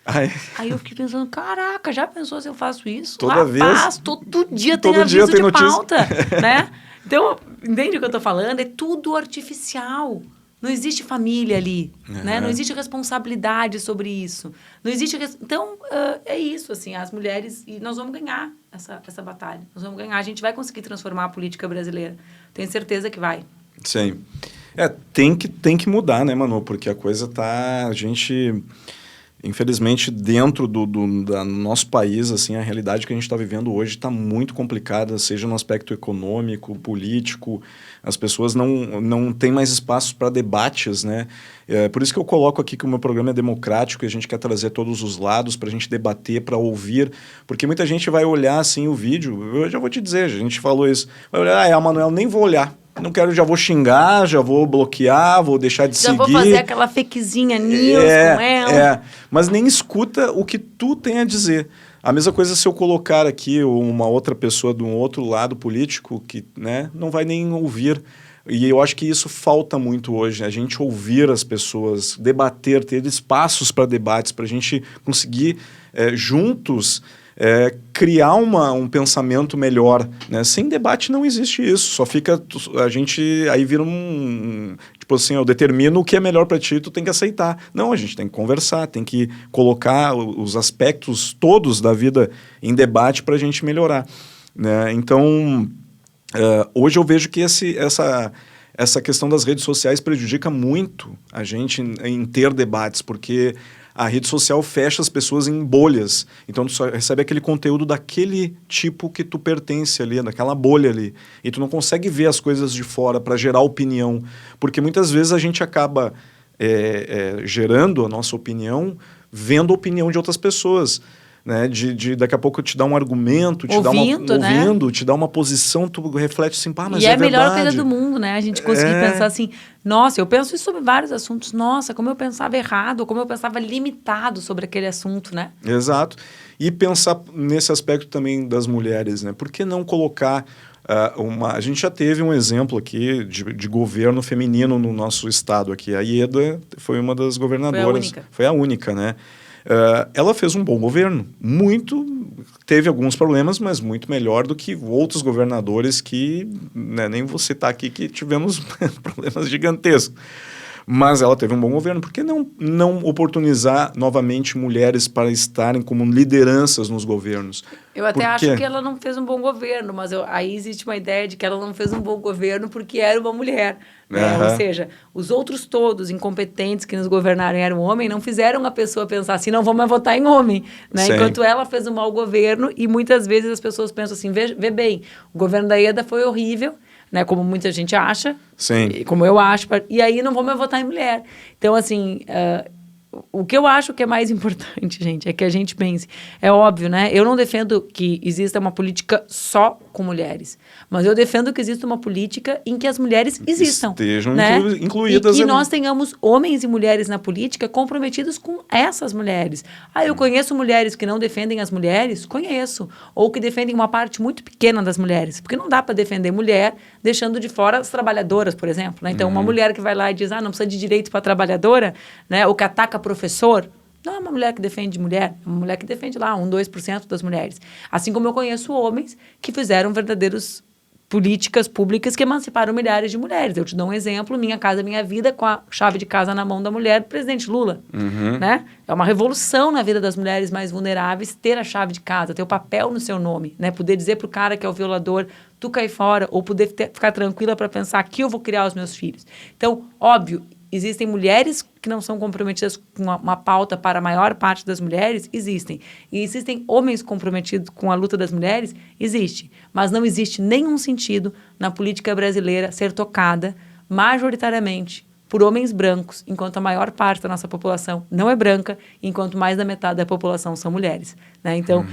Speaker 2: Aí eu fiquei pensando, caraca, já pensou se eu faço isso? Todo dia tem aviso de pauta, né? Então, entende o que eu estou falando? É tudo artificial. Não existe família ali, né? Não existe responsabilidade sobre isso. Não existe... Então, é isso, assim, as mulheres... E nós vamos ganhar essa batalha. Nós vamos ganhar. A gente vai conseguir transformar a política brasileira. Tenho certeza que vai.
Speaker 1: Sim. Tem que mudar, né, Manu? Porque a coisa tá... A gente... Infelizmente, dentro do nosso país, assim, a realidade que a gente está vivendo hoje está muito complicada, seja no aspecto econômico, político. As pessoas não têm mais espaço para debates, né? Por isso que eu coloco aqui que o meu programa é democrático e a gente quer trazer todos os lados para a gente debater, para ouvir. Porque muita gente vai olhar, assim, o vídeo. Eu já vou te dizer, a gente falou isso. Vai olhar, a Manuel, nem vou olhar. Não quero, já vou xingar, já vou bloquear, vou deixar de seguir.
Speaker 2: Já vou fazer aquela fakezinha news com ela.
Speaker 1: Mas nem escuta o que tu tem a dizer. A mesma coisa se eu colocar aqui uma outra pessoa de um outro lado político que, né, não vai nem ouvir. E eu acho que isso falta muito hoje, né? A gente ouvir as pessoas, debater, ter espaços para debates, para a gente conseguir juntos... criar um pensamento melhor, né? Sem debate não existe isso, só fica a gente, aí vira tipo assim, eu determino o que é melhor para ti, tu tem que aceitar. Não, a gente tem que conversar, tem que colocar os aspectos todos da vida em debate para a gente melhorar, né? Então, hoje eu vejo que essa questão das redes sociais prejudica muito a gente em ter debates, porque a rede social fecha as pessoas em bolhas. Então, tu só recebe aquele conteúdo daquele tipo que tu pertence ali, daquela bolha ali. E tu não consegue ver as coisas de fora para gerar opinião. Porque muitas vezes a gente acaba gerando a nossa opinião vendo a opinião de outras pessoas. Né? Daqui a pouco te dá um argumento, te dá uma posição, tu reflete assim, mas
Speaker 2: e
Speaker 1: é
Speaker 2: a melhor
Speaker 1: verdade.
Speaker 2: coisa do mundo, né? A gente conseguir pensar assim, nossa, eu penso isso sobre vários assuntos, nossa, como eu pensava errado, ou como eu pensava limitado sobre aquele assunto, né?
Speaker 1: Exato. E pensar nesse aspecto também das mulheres, né? Por que não colocar a gente já teve um exemplo aqui de governo feminino no nosso estado aqui. A Ieda foi uma das governadoras. Foi a única, né? Ela fez um bom governo, teve alguns problemas, mas muito melhor do que outros governadores que, né, nem vou citar aqui, que tivemos problemas gigantescos. Mas ela teve um bom governo. Por que não oportunizar novamente mulheres para estarem como lideranças nos governos?
Speaker 2: Eu até acho que ela não fez um bom governo, mas aí existe uma ideia de que ela não fez um bom governo porque era uma mulher. Né? Ou seja, os outros todos incompetentes que nos governaram eram homem, não fizeram a pessoa pensar assim, não, vamos votar em homem. Né? Enquanto ela fez um mau governo e muitas vezes as pessoas pensam assim, vê bem, o governo da Ieda foi horrível, né, como muita gente acha, como eu acho, e aí não vou mais votar em mulher. Então, assim, o que eu acho que é mais importante, gente, é que a gente pense. É óbvio, né? Eu não defendo que exista uma política só com mulheres, mas eu defendo que exista uma política em que as mulheres existam.
Speaker 1: Estejam
Speaker 2: né?
Speaker 1: incluídas.
Speaker 2: E que nós tenhamos homens e mulheres na política comprometidos com essas mulheres. Eu conheço mulheres que não defendem as mulheres? Conheço. Ou que defendem uma parte muito pequena das mulheres. Porque não dá para defender mulher deixando de fora as trabalhadoras, por exemplo. Né? Então, uma mulher que vai lá e diz, não precisa de direito para trabalhadora, né? Ou que ataca professor, não é uma mulher que defende mulher, é uma mulher que defende lá 2% das mulheres. Assim como eu conheço homens que fizeram verdadeiros políticas públicas que emanciparam milhares de mulheres. Eu te dou um exemplo, Minha Casa Minha Vida, com a chave de casa na mão da mulher, do presidente Lula. Né? É uma revolução na vida das mulheres mais vulneráveis ter a chave de casa, ter o papel no seu nome, né? Poder dizer pro cara que é o violador, tu cai fora, ou poder ficar tranquila para pensar que eu vou criar os meus filhos. Então, óbvio, existem mulheres que não são comprometidas com uma pauta para a maior parte das mulheres? Existem. E existem homens comprometidos com a luta das mulheres? Existe. Mas não existe nenhum sentido na política brasileira ser tocada majoritariamente por homens brancos, enquanto a maior parte da nossa população não é branca, enquanto mais da metade da população são mulheres. Né? Então,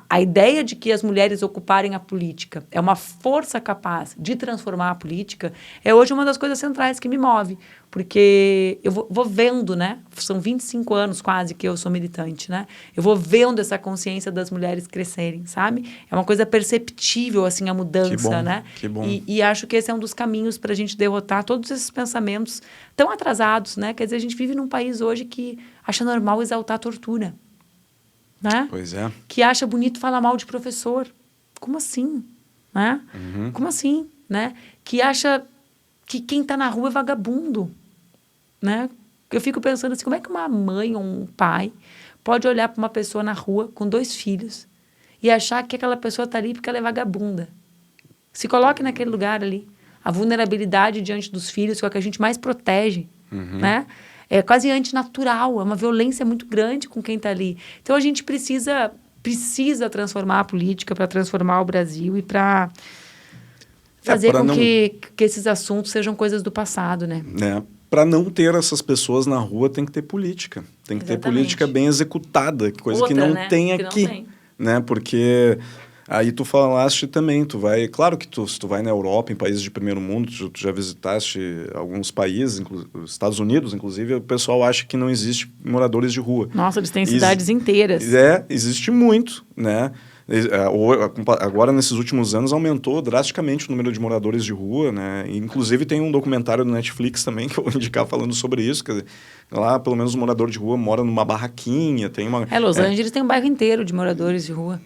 Speaker 2: a ideia de que as mulheres ocuparem a política é uma força capaz de transformar a política é hoje uma das coisas centrais que me move. Porque eu vou vendo, né? São 25 anos quase que eu sou militante, né? Eu vou vendo essa consciência das mulheres crescerem, sabe? É uma coisa perceptível, assim, a mudança,
Speaker 1: que bom,
Speaker 2: né?
Speaker 1: Que bom.
Speaker 2: E acho que esse é um dos caminhos para a gente derrotar todos esses pensamentos tão atrasados, né? Quer dizer, a gente vive num país hoje que acha normal exaltar a tortura, né?
Speaker 1: Pois é.
Speaker 2: Que acha bonito falar mal de professor. Como assim? Né? Como assim? Né? Que acha que quem está na rua é vagabundo, né? Eu fico pensando assim, como é que uma mãe ou um pai pode olhar para uma pessoa na rua com 2 filhos e achar que aquela pessoa está ali porque ela é vagabunda? Se coloque naquele lugar ali. A vulnerabilidade diante dos filhos, que é o que a gente mais protege, né? É quase antinatural, é uma violência muito grande com quem está ali. Então, a gente precisa transformar a política para transformar o Brasil e para fazer com que esses assuntos sejam coisas do passado, né?
Speaker 1: Para não ter essas pessoas na rua, tem que ter política. Tem que ter política bem executada, coisa que não tem aqui. Não tem. Né? Porque aí tu falaste também, claro que se tu vai na Europa, em países de primeiro mundo, tu já visitaste alguns países, Estados Unidos, inclusive, o pessoal acha que não existe moradores de rua.
Speaker 2: Nossa, eles têm cidades inteiras.
Speaker 1: Existe muito, né? Agora, nesses últimos anos, aumentou drasticamente o número de moradores de rua, né? E, inclusive, tem um documentário do Netflix também, que eu vou indicar falando sobre isso. Quer dizer, lá, pelo menos, o morador de rua mora numa barraquinha, tem uma...
Speaker 2: Los Angeles tem um bairro inteiro de moradores de rua.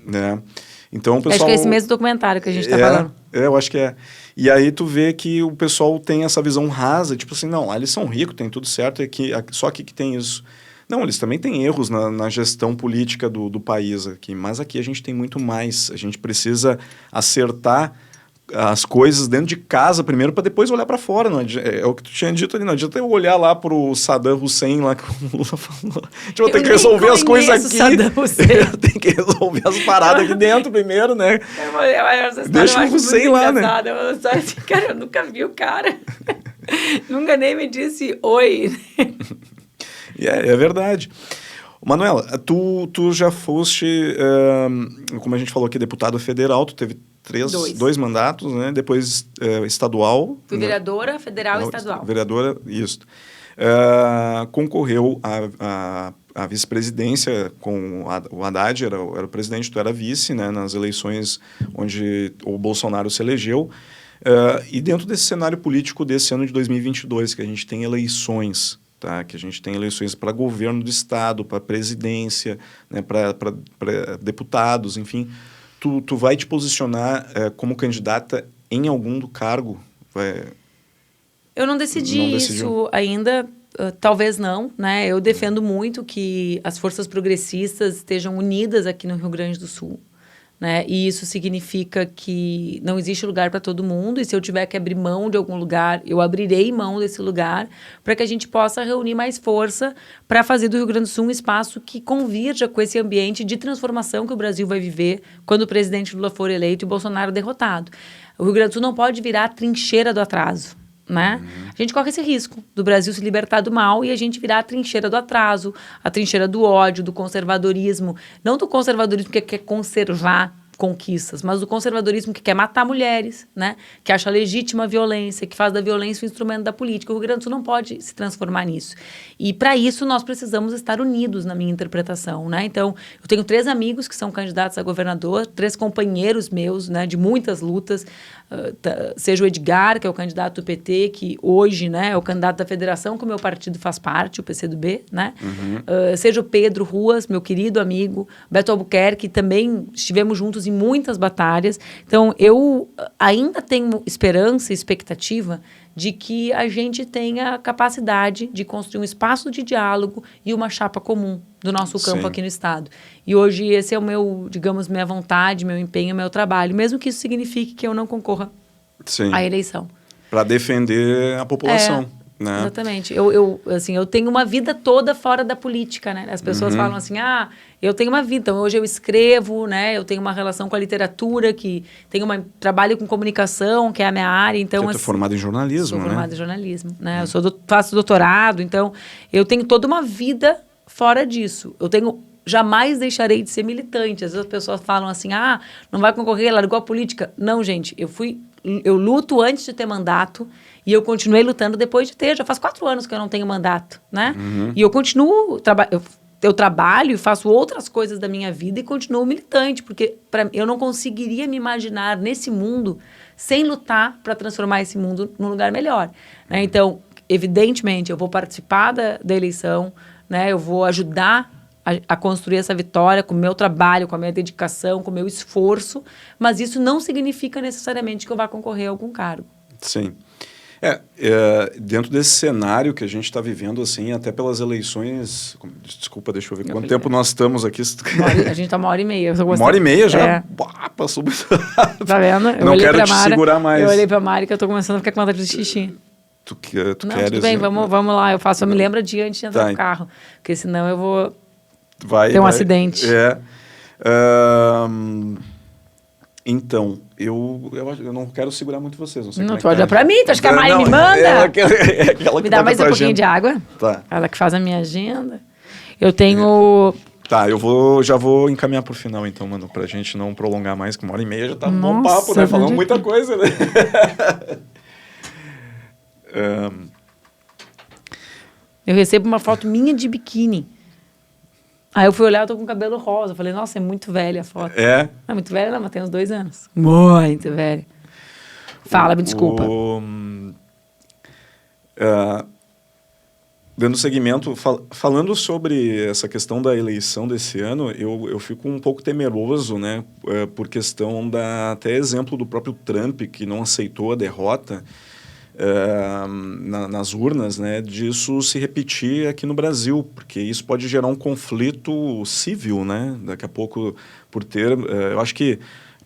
Speaker 1: Então, o pessoal...
Speaker 2: Acho que é esse mesmo documentário que a gente está falando.
Speaker 1: Eu acho que é. E aí tu vê que o pessoal tem essa visão rasa, tipo assim, não, lá eles são ricos, tem tudo certo, só aqui que tem isso. Não, eles também têm erros na gestão política do país aqui, mas aqui a gente tem muito mais. A gente precisa acertar as coisas dentro de casa primeiro para depois olhar para fora. Não é o que tu tinha dito ali, não adianta eu olhar lá pro Saddam Hussein, lá que o Lula falou. Tipo, eu tenho que resolver as coisas aqui. Eu tenho que resolver as paradas aqui dentro primeiro, né? Deixa o Hussein lá, né?
Speaker 2: Cara, eu nunca vi o cara. Nunca nem me disse oi.
Speaker 1: É verdade. Manuela, tu já foste, como a gente falou aqui, deputada federal, tu teve dois mandatos, né? Depois estadual.
Speaker 2: Fui vereadora, federal e estadual.
Speaker 1: Vereadora, isso. Concorreu à vice-presidência com o Haddad, era o presidente, tu era vice, né? Nas eleições onde o Bolsonaro se elegeu. E dentro desse cenário político desse ano de 2022, que a gente tem eleições... Tá, que a gente tem eleições para governo do estado, para presidência, né, para deputados, enfim. Tu vai te posicionar como candidata em algum do cargo?
Speaker 2: Eu não decidi isso ainda, talvez não, né? Eu defendo muito que as forças progressistas estejam unidas aqui no Rio Grande do Sul. Né? E isso significa que não existe lugar para todo mundo, e se eu tiver que abrir mão de algum lugar, eu abrirei mão desse lugar para que a gente possa reunir mais força para fazer do Rio Grande do Sul um espaço que convirja com esse ambiente de transformação que o Brasil vai viver quando o presidente Lula for eleito e o Bolsonaro derrotado. O Rio Grande do Sul não pode virar a trincheira do atraso. né? A gente corre esse risco do Brasil se libertar do mal e a gente virar a trincheira do atraso, a trincheira do ódio, do conservadorismo. Não do conservadorismo que quer conservar conquistas, mas do conservadorismo que quer matar mulheres, né? Que acha legítima a violência, que faz da violência um instrumento da política. O Rio Grande do Sul não pode se transformar nisso. E, para isso, nós precisamos estar unidos, na minha interpretação, né? Então, eu tenho 3 amigos que são candidatos a governador, 3 companheiros meus, né, de muitas lutas, seja o Edgar, que é o candidato do PT, que hoje, né, é o candidato da federação que o meu partido faz parte, o PCdoB, né? Seja o Pedro Ruas, meu querido amigo, Beto Albuquerque, também estivemos juntos em muitas batalhas. Então, eu ainda tenho esperança e expectativa de que a gente tenha capacidade de construir um espaço de diálogo e uma chapa comum do nosso campo aqui no Estado. E hoje esse é o meu, digamos, minha vontade, meu empenho, meu trabalho, mesmo que isso signifique que eu não concorra à eleição.
Speaker 1: Para defender a população. Né?
Speaker 2: Exatamente. Eu tenho uma vida toda fora da política, né? As pessoas falam assim, eu tenho uma vida. Então, hoje eu escrevo, né? Eu tenho uma relação com a literatura, trabalho com comunicação, que é a minha área. Então,
Speaker 1: Você é formada em jornalismo,
Speaker 2: sou formada em jornalismo, né? Eu faço doutorado, então eu tenho toda uma vida fora disso. Jamais deixarei de ser militante. Às vezes as pessoas falam assim, não vai concorrer, largou a política. Não, gente, eu luto antes de ter mandato e eu continuei lutando depois de ter. Já faz 4 anos que eu não tenho mandato, né? E eu continuo, eu trabalho e faço outras coisas da minha vida e continuo militante, porque eu não conseguiria me imaginar nesse mundo sem lutar para transformar esse mundo num lugar melhor, né? Então, evidentemente, eu vou participar da eleição, né? Eu vou ajudar a construir essa vitória com o meu trabalho, com a minha dedicação, com o meu esforço, mas isso não significa necessariamente que eu vá concorrer a algum cargo. Sim.
Speaker 1: Dentro desse cenário que a gente está vivendo, assim, até pelas eleições... Desculpa, deixa eu ver quanto tempo nós estamos aqui.
Speaker 2: A gente está 1h30.
Speaker 1: 1h30 já? Passou muito.
Speaker 2: Tá vendo? Eu
Speaker 1: não quero te segurar mais.
Speaker 2: Eu olhei para a Mari que eu estou começando a ficar com vontade de xixi.
Speaker 1: Tu queres...
Speaker 2: Tudo bem, vamos lá. Eu me lembro de antes de entrar no carro, porque senão eu vou... Tem um acidente.
Speaker 1: Então, eu não quero segurar muito vocês. Não sei
Speaker 2: tu olha pra mim, tu acha que a Mari me manda?
Speaker 1: Me
Speaker 2: dá mais um pouquinho de água.
Speaker 1: Tá.
Speaker 2: Ela que faz a minha agenda. Eu tenho...
Speaker 1: Tá, já vou encaminhar pro final, então, mano, pra gente não prolongar mais, que 1h30 já tá um bom papo, né? Falando muita coisa, né?
Speaker 2: Eu recebo uma foto minha de biquíni. Aí eu fui olhar, eu tô com cabelo rosa. Eu falei, nossa, é muito velha a foto. Não é muito velha, não, mas tem uns 2 anos. Muito velha. Fala, me desculpa.
Speaker 1: Dando seguimento, falando sobre essa questão da eleição desse ano, eu fico um pouco temeroso, né? Por questão até exemplo do próprio Trump, que não aceitou a derrota nas urnas, né, disso se repetir aqui no Brasil, porque isso pode gerar um conflito civil, né, daqui a pouco eu acho que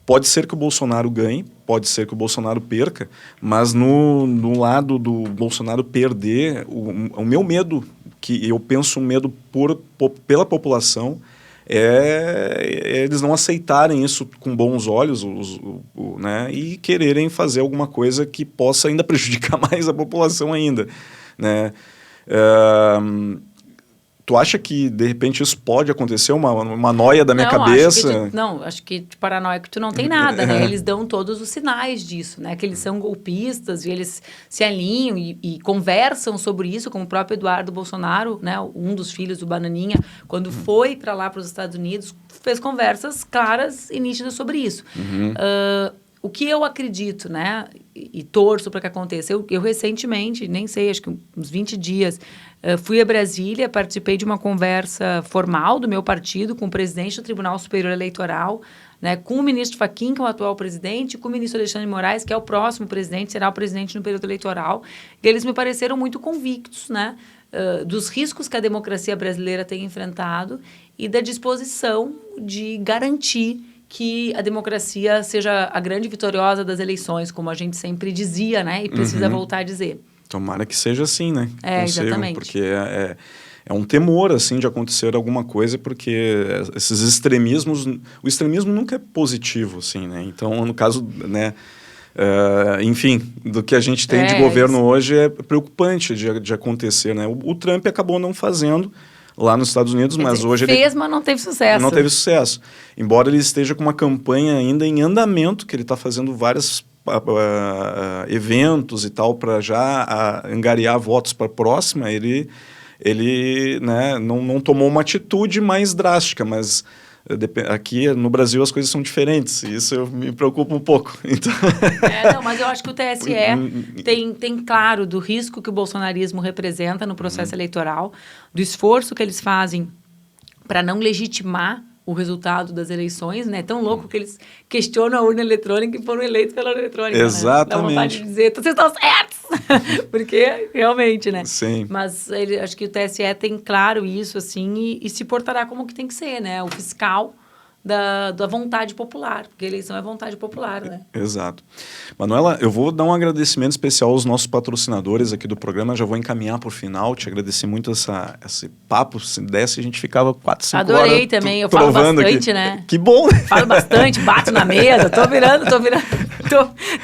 Speaker 1: pode ser que o Bolsonaro ganhe, pode ser que o Bolsonaro perca, mas no lado do Bolsonaro perder, o meu medo, que eu penso um medo pela população, eles não aceitarem isso com bons olhos, né, e quererem fazer alguma coisa que possa ainda prejudicar mais a população ainda, né? Tu acha que, de repente, isso pode acontecer, uma noia da minha cabeça?
Speaker 2: Acho que de paranoico tu não tem nada, né? Eles dão todos os sinais disso, né? Que eles são golpistas e eles se alinham e conversam sobre isso, como o próprio Eduardo Bolsonaro, né? Um dos filhos do Bananinha, quando foi para lá, para os Estados Unidos, fez conversas claras e nítidas sobre isso. O que eu acredito, né, e torço para que aconteça, eu recentemente, nem sei, acho que uns 20 dias, fui a Brasília, participei de uma conversa formal do meu partido com o presidente do Tribunal Superior Eleitoral, né, com o ministro Fachin, que é o atual presidente, e com o ministro Alexandre de Moraes, que é o próximo presidente, será o presidente no período eleitoral. E eles me pareceram muito convictos, né, dos riscos que a democracia brasileira tem enfrentado e da disposição de garantir que a democracia seja a grande vitoriosa das eleições, como a gente sempre dizia, né? E precisa voltar a dizer.
Speaker 1: Tomara que seja assim, né?
Speaker 2: Exatamente.
Speaker 1: Porque é um temor, assim, de acontecer alguma coisa, porque esses extremismos... O extremismo nunca é positivo, assim, né? Então, no caso, né... enfim, do que a gente tem de governo hoje é preocupante de acontecer, né? O Trump acabou não fazendo lá nos Estados Unidos, mas hoje
Speaker 2: fez, mas não teve sucesso.
Speaker 1: Não teve sucesso. Embora ele esteja com uma campanha ainda em andamento, que ele está fazendo vários eventos e tal para já angariar votos para a próxima, ele né, não tomou uma atitude mais drástica, mas aqui no Brasil as coisas são diferentes e isso me preocupa um pouco. Então...
Speaker 2: não, mas eu acho que o TSE tem claro do risco que o bolsonarismo representa no processo eleitoral, do esforço que eles fazem para não legitimar o resultado das eleições, né? É tão louco que eles questionam a urna eletrônica e foram eleitos pela urna eletrônica.
Speaker 1: Exatamente.
Speaker 2: Né? Dá vontade de dizer, vocês estão certos! Porque, realmente, né?
Speaker 1: Sim.
Speaker 2: Mas acho que o TSE tem claro isso, assim, e se portará como que tem que ser, né? O fiscal da vontade popular, porque a eleição é vontade popular, né?
Speaker 1: Exato. Manuela, eu vou dar um agradecimento especial aos nossos patrocinadores aqui do programa, já vou encaminhar por final, te agradecer muito esse papo, se desse a gente ficava 4, 5 horas
Speaker 2: Adorei também, eu falo bastante,
Speaker 1: aqui.
Speaker 2: Né?
Speaker 1: Que bom!
Speaker 2: Falo bastante, bato na mesa,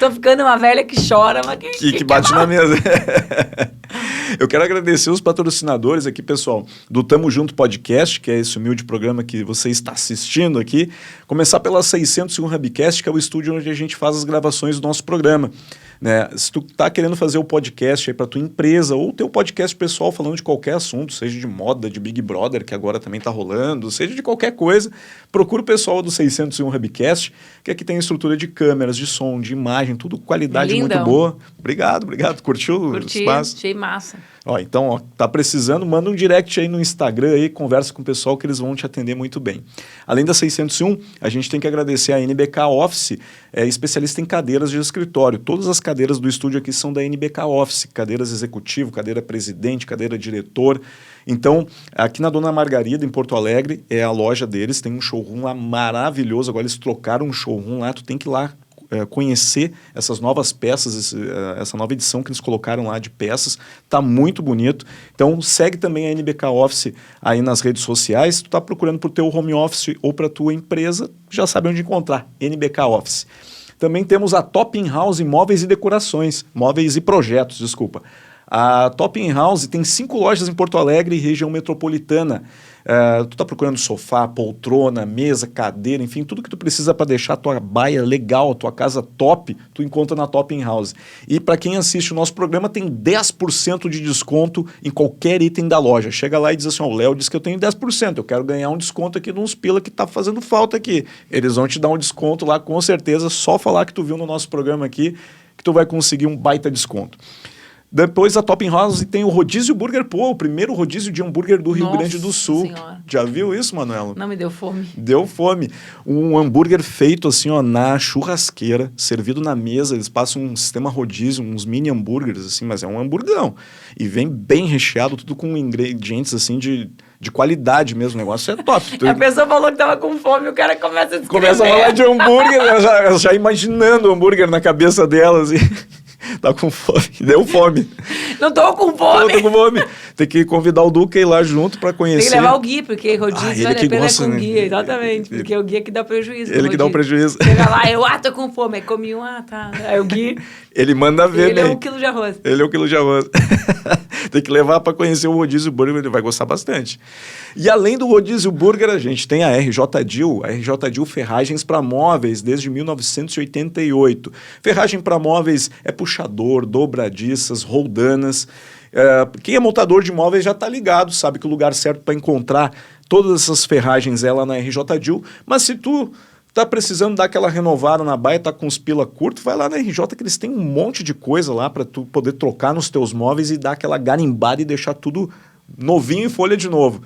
Speaker 2: tô ficando uma velha que chora, mas
Speaker 1: que bate na mesa. Eu quero agradecer os patrocinadores aqui, pessoal, do Tamo Junto Podcast, que é esse humilde programa que você está assistindo aqui. Começar pela 601 Hubcast, que é o estúdio onde a gente faz as gravações do nosso programa. Né? Se tu tá querendo fazer o podcast aí para tua empresa ou teu podcast pessoal falando de qualquer assunto, seja de moda, de Big Brother, que agora também tá rolando, seja de qualquer coisa, procura o pessoal do 601 Hubcast, que aqui tem estrutura de câmeras, de som, de imagem, tudo qualidade muito boa. Obrigado. Curtiu o espaço?
Speaker 2: Achei massa.
Speaker 1: Então, tá precisando, manda um direct aí no Instagram, aí, conversa com o pessoal que eles vão te atender muito bem. Além da 601, a gente tem que agradecer a NBK Office, especialista em cadeiras de escritório. Todas as cadeiras do estúdio aqui são da NBK Office, cadeiras executivo, cadeira presidente, cadeira diretor. Então, aqui na Dona Margarida, em Porto Alegre, é a loja deles, tem um showroom lá maravilhoso, agora eles trocaram um showroom lá, tu tem que ir lá conhecer essas novas peças, essa nova edição que eles colocaram lá de peças, tá muito bonito. Então segue também a NBK Office aí nas redes sociais, se tu tá procurando pro teu home office ou para tua empresa, já sabe onde encontrar, NBK Office. Também temos a Top In House Móveis e Decorações, móveis e projetos, desculpa. A Top In House tem 5 lojas em Porto Alegre e região metropolitana. Tu tá procurando sofá, poltrona, mesa, cadeira, enfim, tudo que tu precisa para deixar a tua baia legal, a tua casa top, tu encontra na Top In House. E para quem assiste o nosso programa, tem 10% de desconto em qualquer item da loja. Chega lá e diz assim, o Léo disse que eu tenho 10%, eu quero ganhar um desconto aqui de uns pila que tá fazendo falta aqui. Eles vão te dar um desconto lá, com certeza, só falar que tu viu no nosso programa aqui, que tu vai conseguir um baita desconto. Depois a Top In House tem o Rodízio Burger Pô, o primeiro rodízio de hambúrguer do Rio Grande do Sul.
Speaker 2: Senhora.
Speaker 1: Já viu isso, Manuela?
Speaker 2: Não, me deu fome.
Speaker 1: Deu fome. Um hambúrguer feito assim, ó, na churrasqueira, servido na mesa. Eles passam um sistema rodízio, uns mini hambúrgueres, assim, mas é um hamburgão. E vem bem recheado, tudo com ingredientes, assim, de qualidade mesmo. O negócio é top.
Speaker 2: A pessoa falou que tava com fome, o cara começa a descrever.
Speaker 1: Começa a falar de hambúrguer, já imaginando o hambúrguer na cabeça dela, assim. Tá com fome. Deu fome.
Speaker 2: Não tô com fome.
Speaker 1: Não tô com fome. Tem que convidar o Duca a ir lá junto pra conhecer.
Speaker 2: Tem que levar o Gui, porque rodízio vale a pena
Speaker 1: gosta,
Speaker 2: com o
Speaker 1: né?
Speaker 2: Gui. Exatamente, porque é o Gui é que dá prejuízo.
Speaker 1: Ele que dá o prejuízo.
Speaker 2: Chega lá, tô com fome. Aí comi tá. Aí o Gui...
Speaker 1: Ele manda ver,
Speaker 2: ele
Speaker 1: né?
Speaker 2: é 1 quilo de arroz.
Speaker 1: Ele é 1 quilo de arroz. Tem que levar para conhecer o Rodízio Burger, ele vai gostar bastante. E além do Rodízio Burger, a gente tem a RJ Dil Ferragens para Móveis, desde 1988. Ferragem para móveis é puxador, dobradiças, roldanas. Quem é montador de móveis já está ligado, sabe que o lugar certo para encontrar todas essas ferragens é lá na RJ Dil. Mas se tu tá precisando dar aquela renovada na baia, tá com os pila curto, vai lá na RJ que eles têm um monte de coisa lá para tu poder trocar nos teus móveis e dar aquela garimbada e deixar tudo novinho em folha de novo.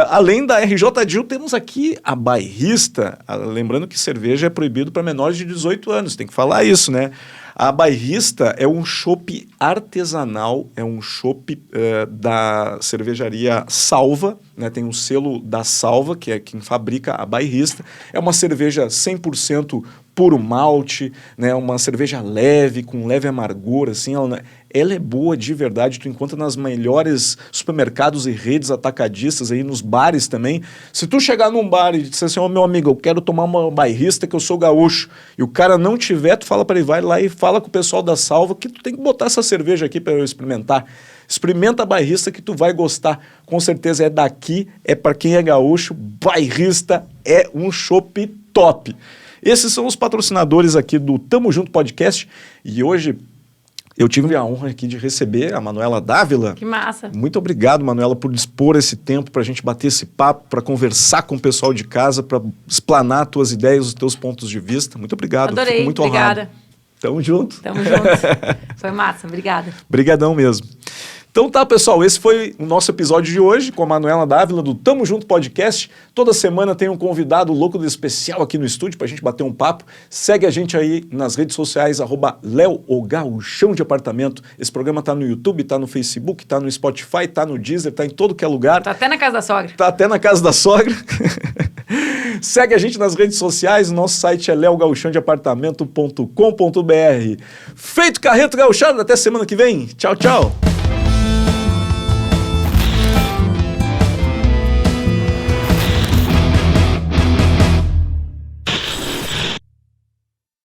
Speaker 1: Além da RJ Dil, temos aqui a Bairrista. Lembrando que cerveja é proibido para menores de 18 anos, tem que falar isso, né? A Bairrista é um chopp artesanal, é um chopp da cervejaria Salva, né? Tem um selo da Salva, que é quem fabrica a Bairrista. É uma cerveja 100% puro malte, né? Uma cerveja leve, com leve amargor, assim, ela é boa de verdade, tu encontra nas melhores supermercados e redes atacadistas, aí nos bares também. Se tu chegar num bar e disser assim, meu amigo, eu quero tomar uma Bairrista que eu sou gaúcho, e o cara não tiver, tu fala para ele, vai lá e fala com o pessoal da Salva que tu tem que botar essa cerveja aqui para eu experimentar. Experimenta a Bairrista que tu vai gostar. Com certeza é daqui, é para quem é gaúcho, Bairrista é um chopp top. Esses são os patrocinadores aqui do Tamo Junto Podcast, e hoje eu tive a honra aqui de receber a Manuela Dávila.
Speaker 2: Que massa.
Speaker 1: Muito obrigado, Manuela, por dispor esse tempo para a gente bater esse papo, para conversar com o pessoal de casa, para explanar as tuas ideias, os teus pontos de vista. Muito obrigado.
Speaker 2: Adorei,
Speaker 1: fico muito
Speaker 2: obrigada.
Speaker 1: honrado. Tamo junto.
Speaker 2: Tamo junto. Foi massa, obrigada.
Speaker 1: Obrigadão mesmo. Então tá, pessoal, esse foi o nosso episódio de hoje com a Manuela Dávila do Tamo Junto Podcast. Toda semana tem um convidado louco do especial aqui no estúdio pra gente bater um papo. Segue a gente aí nas redes sociais, @LeoGauchão de Apartamento. Esse programa tá no YouTube, tá no Facebook, tá no Spotify, tá no Deezer, tá em todo que é lugar.
Speaker 2: Tá até na casa da sogra.
Speaker 1: Tá até na casa da sogra. Segue a gente nas redes sociais, o nosso site é leogauchãodeapartamento.com.br. Feito, Carreto Gauchado, até semana que vem. Tchau, tchau.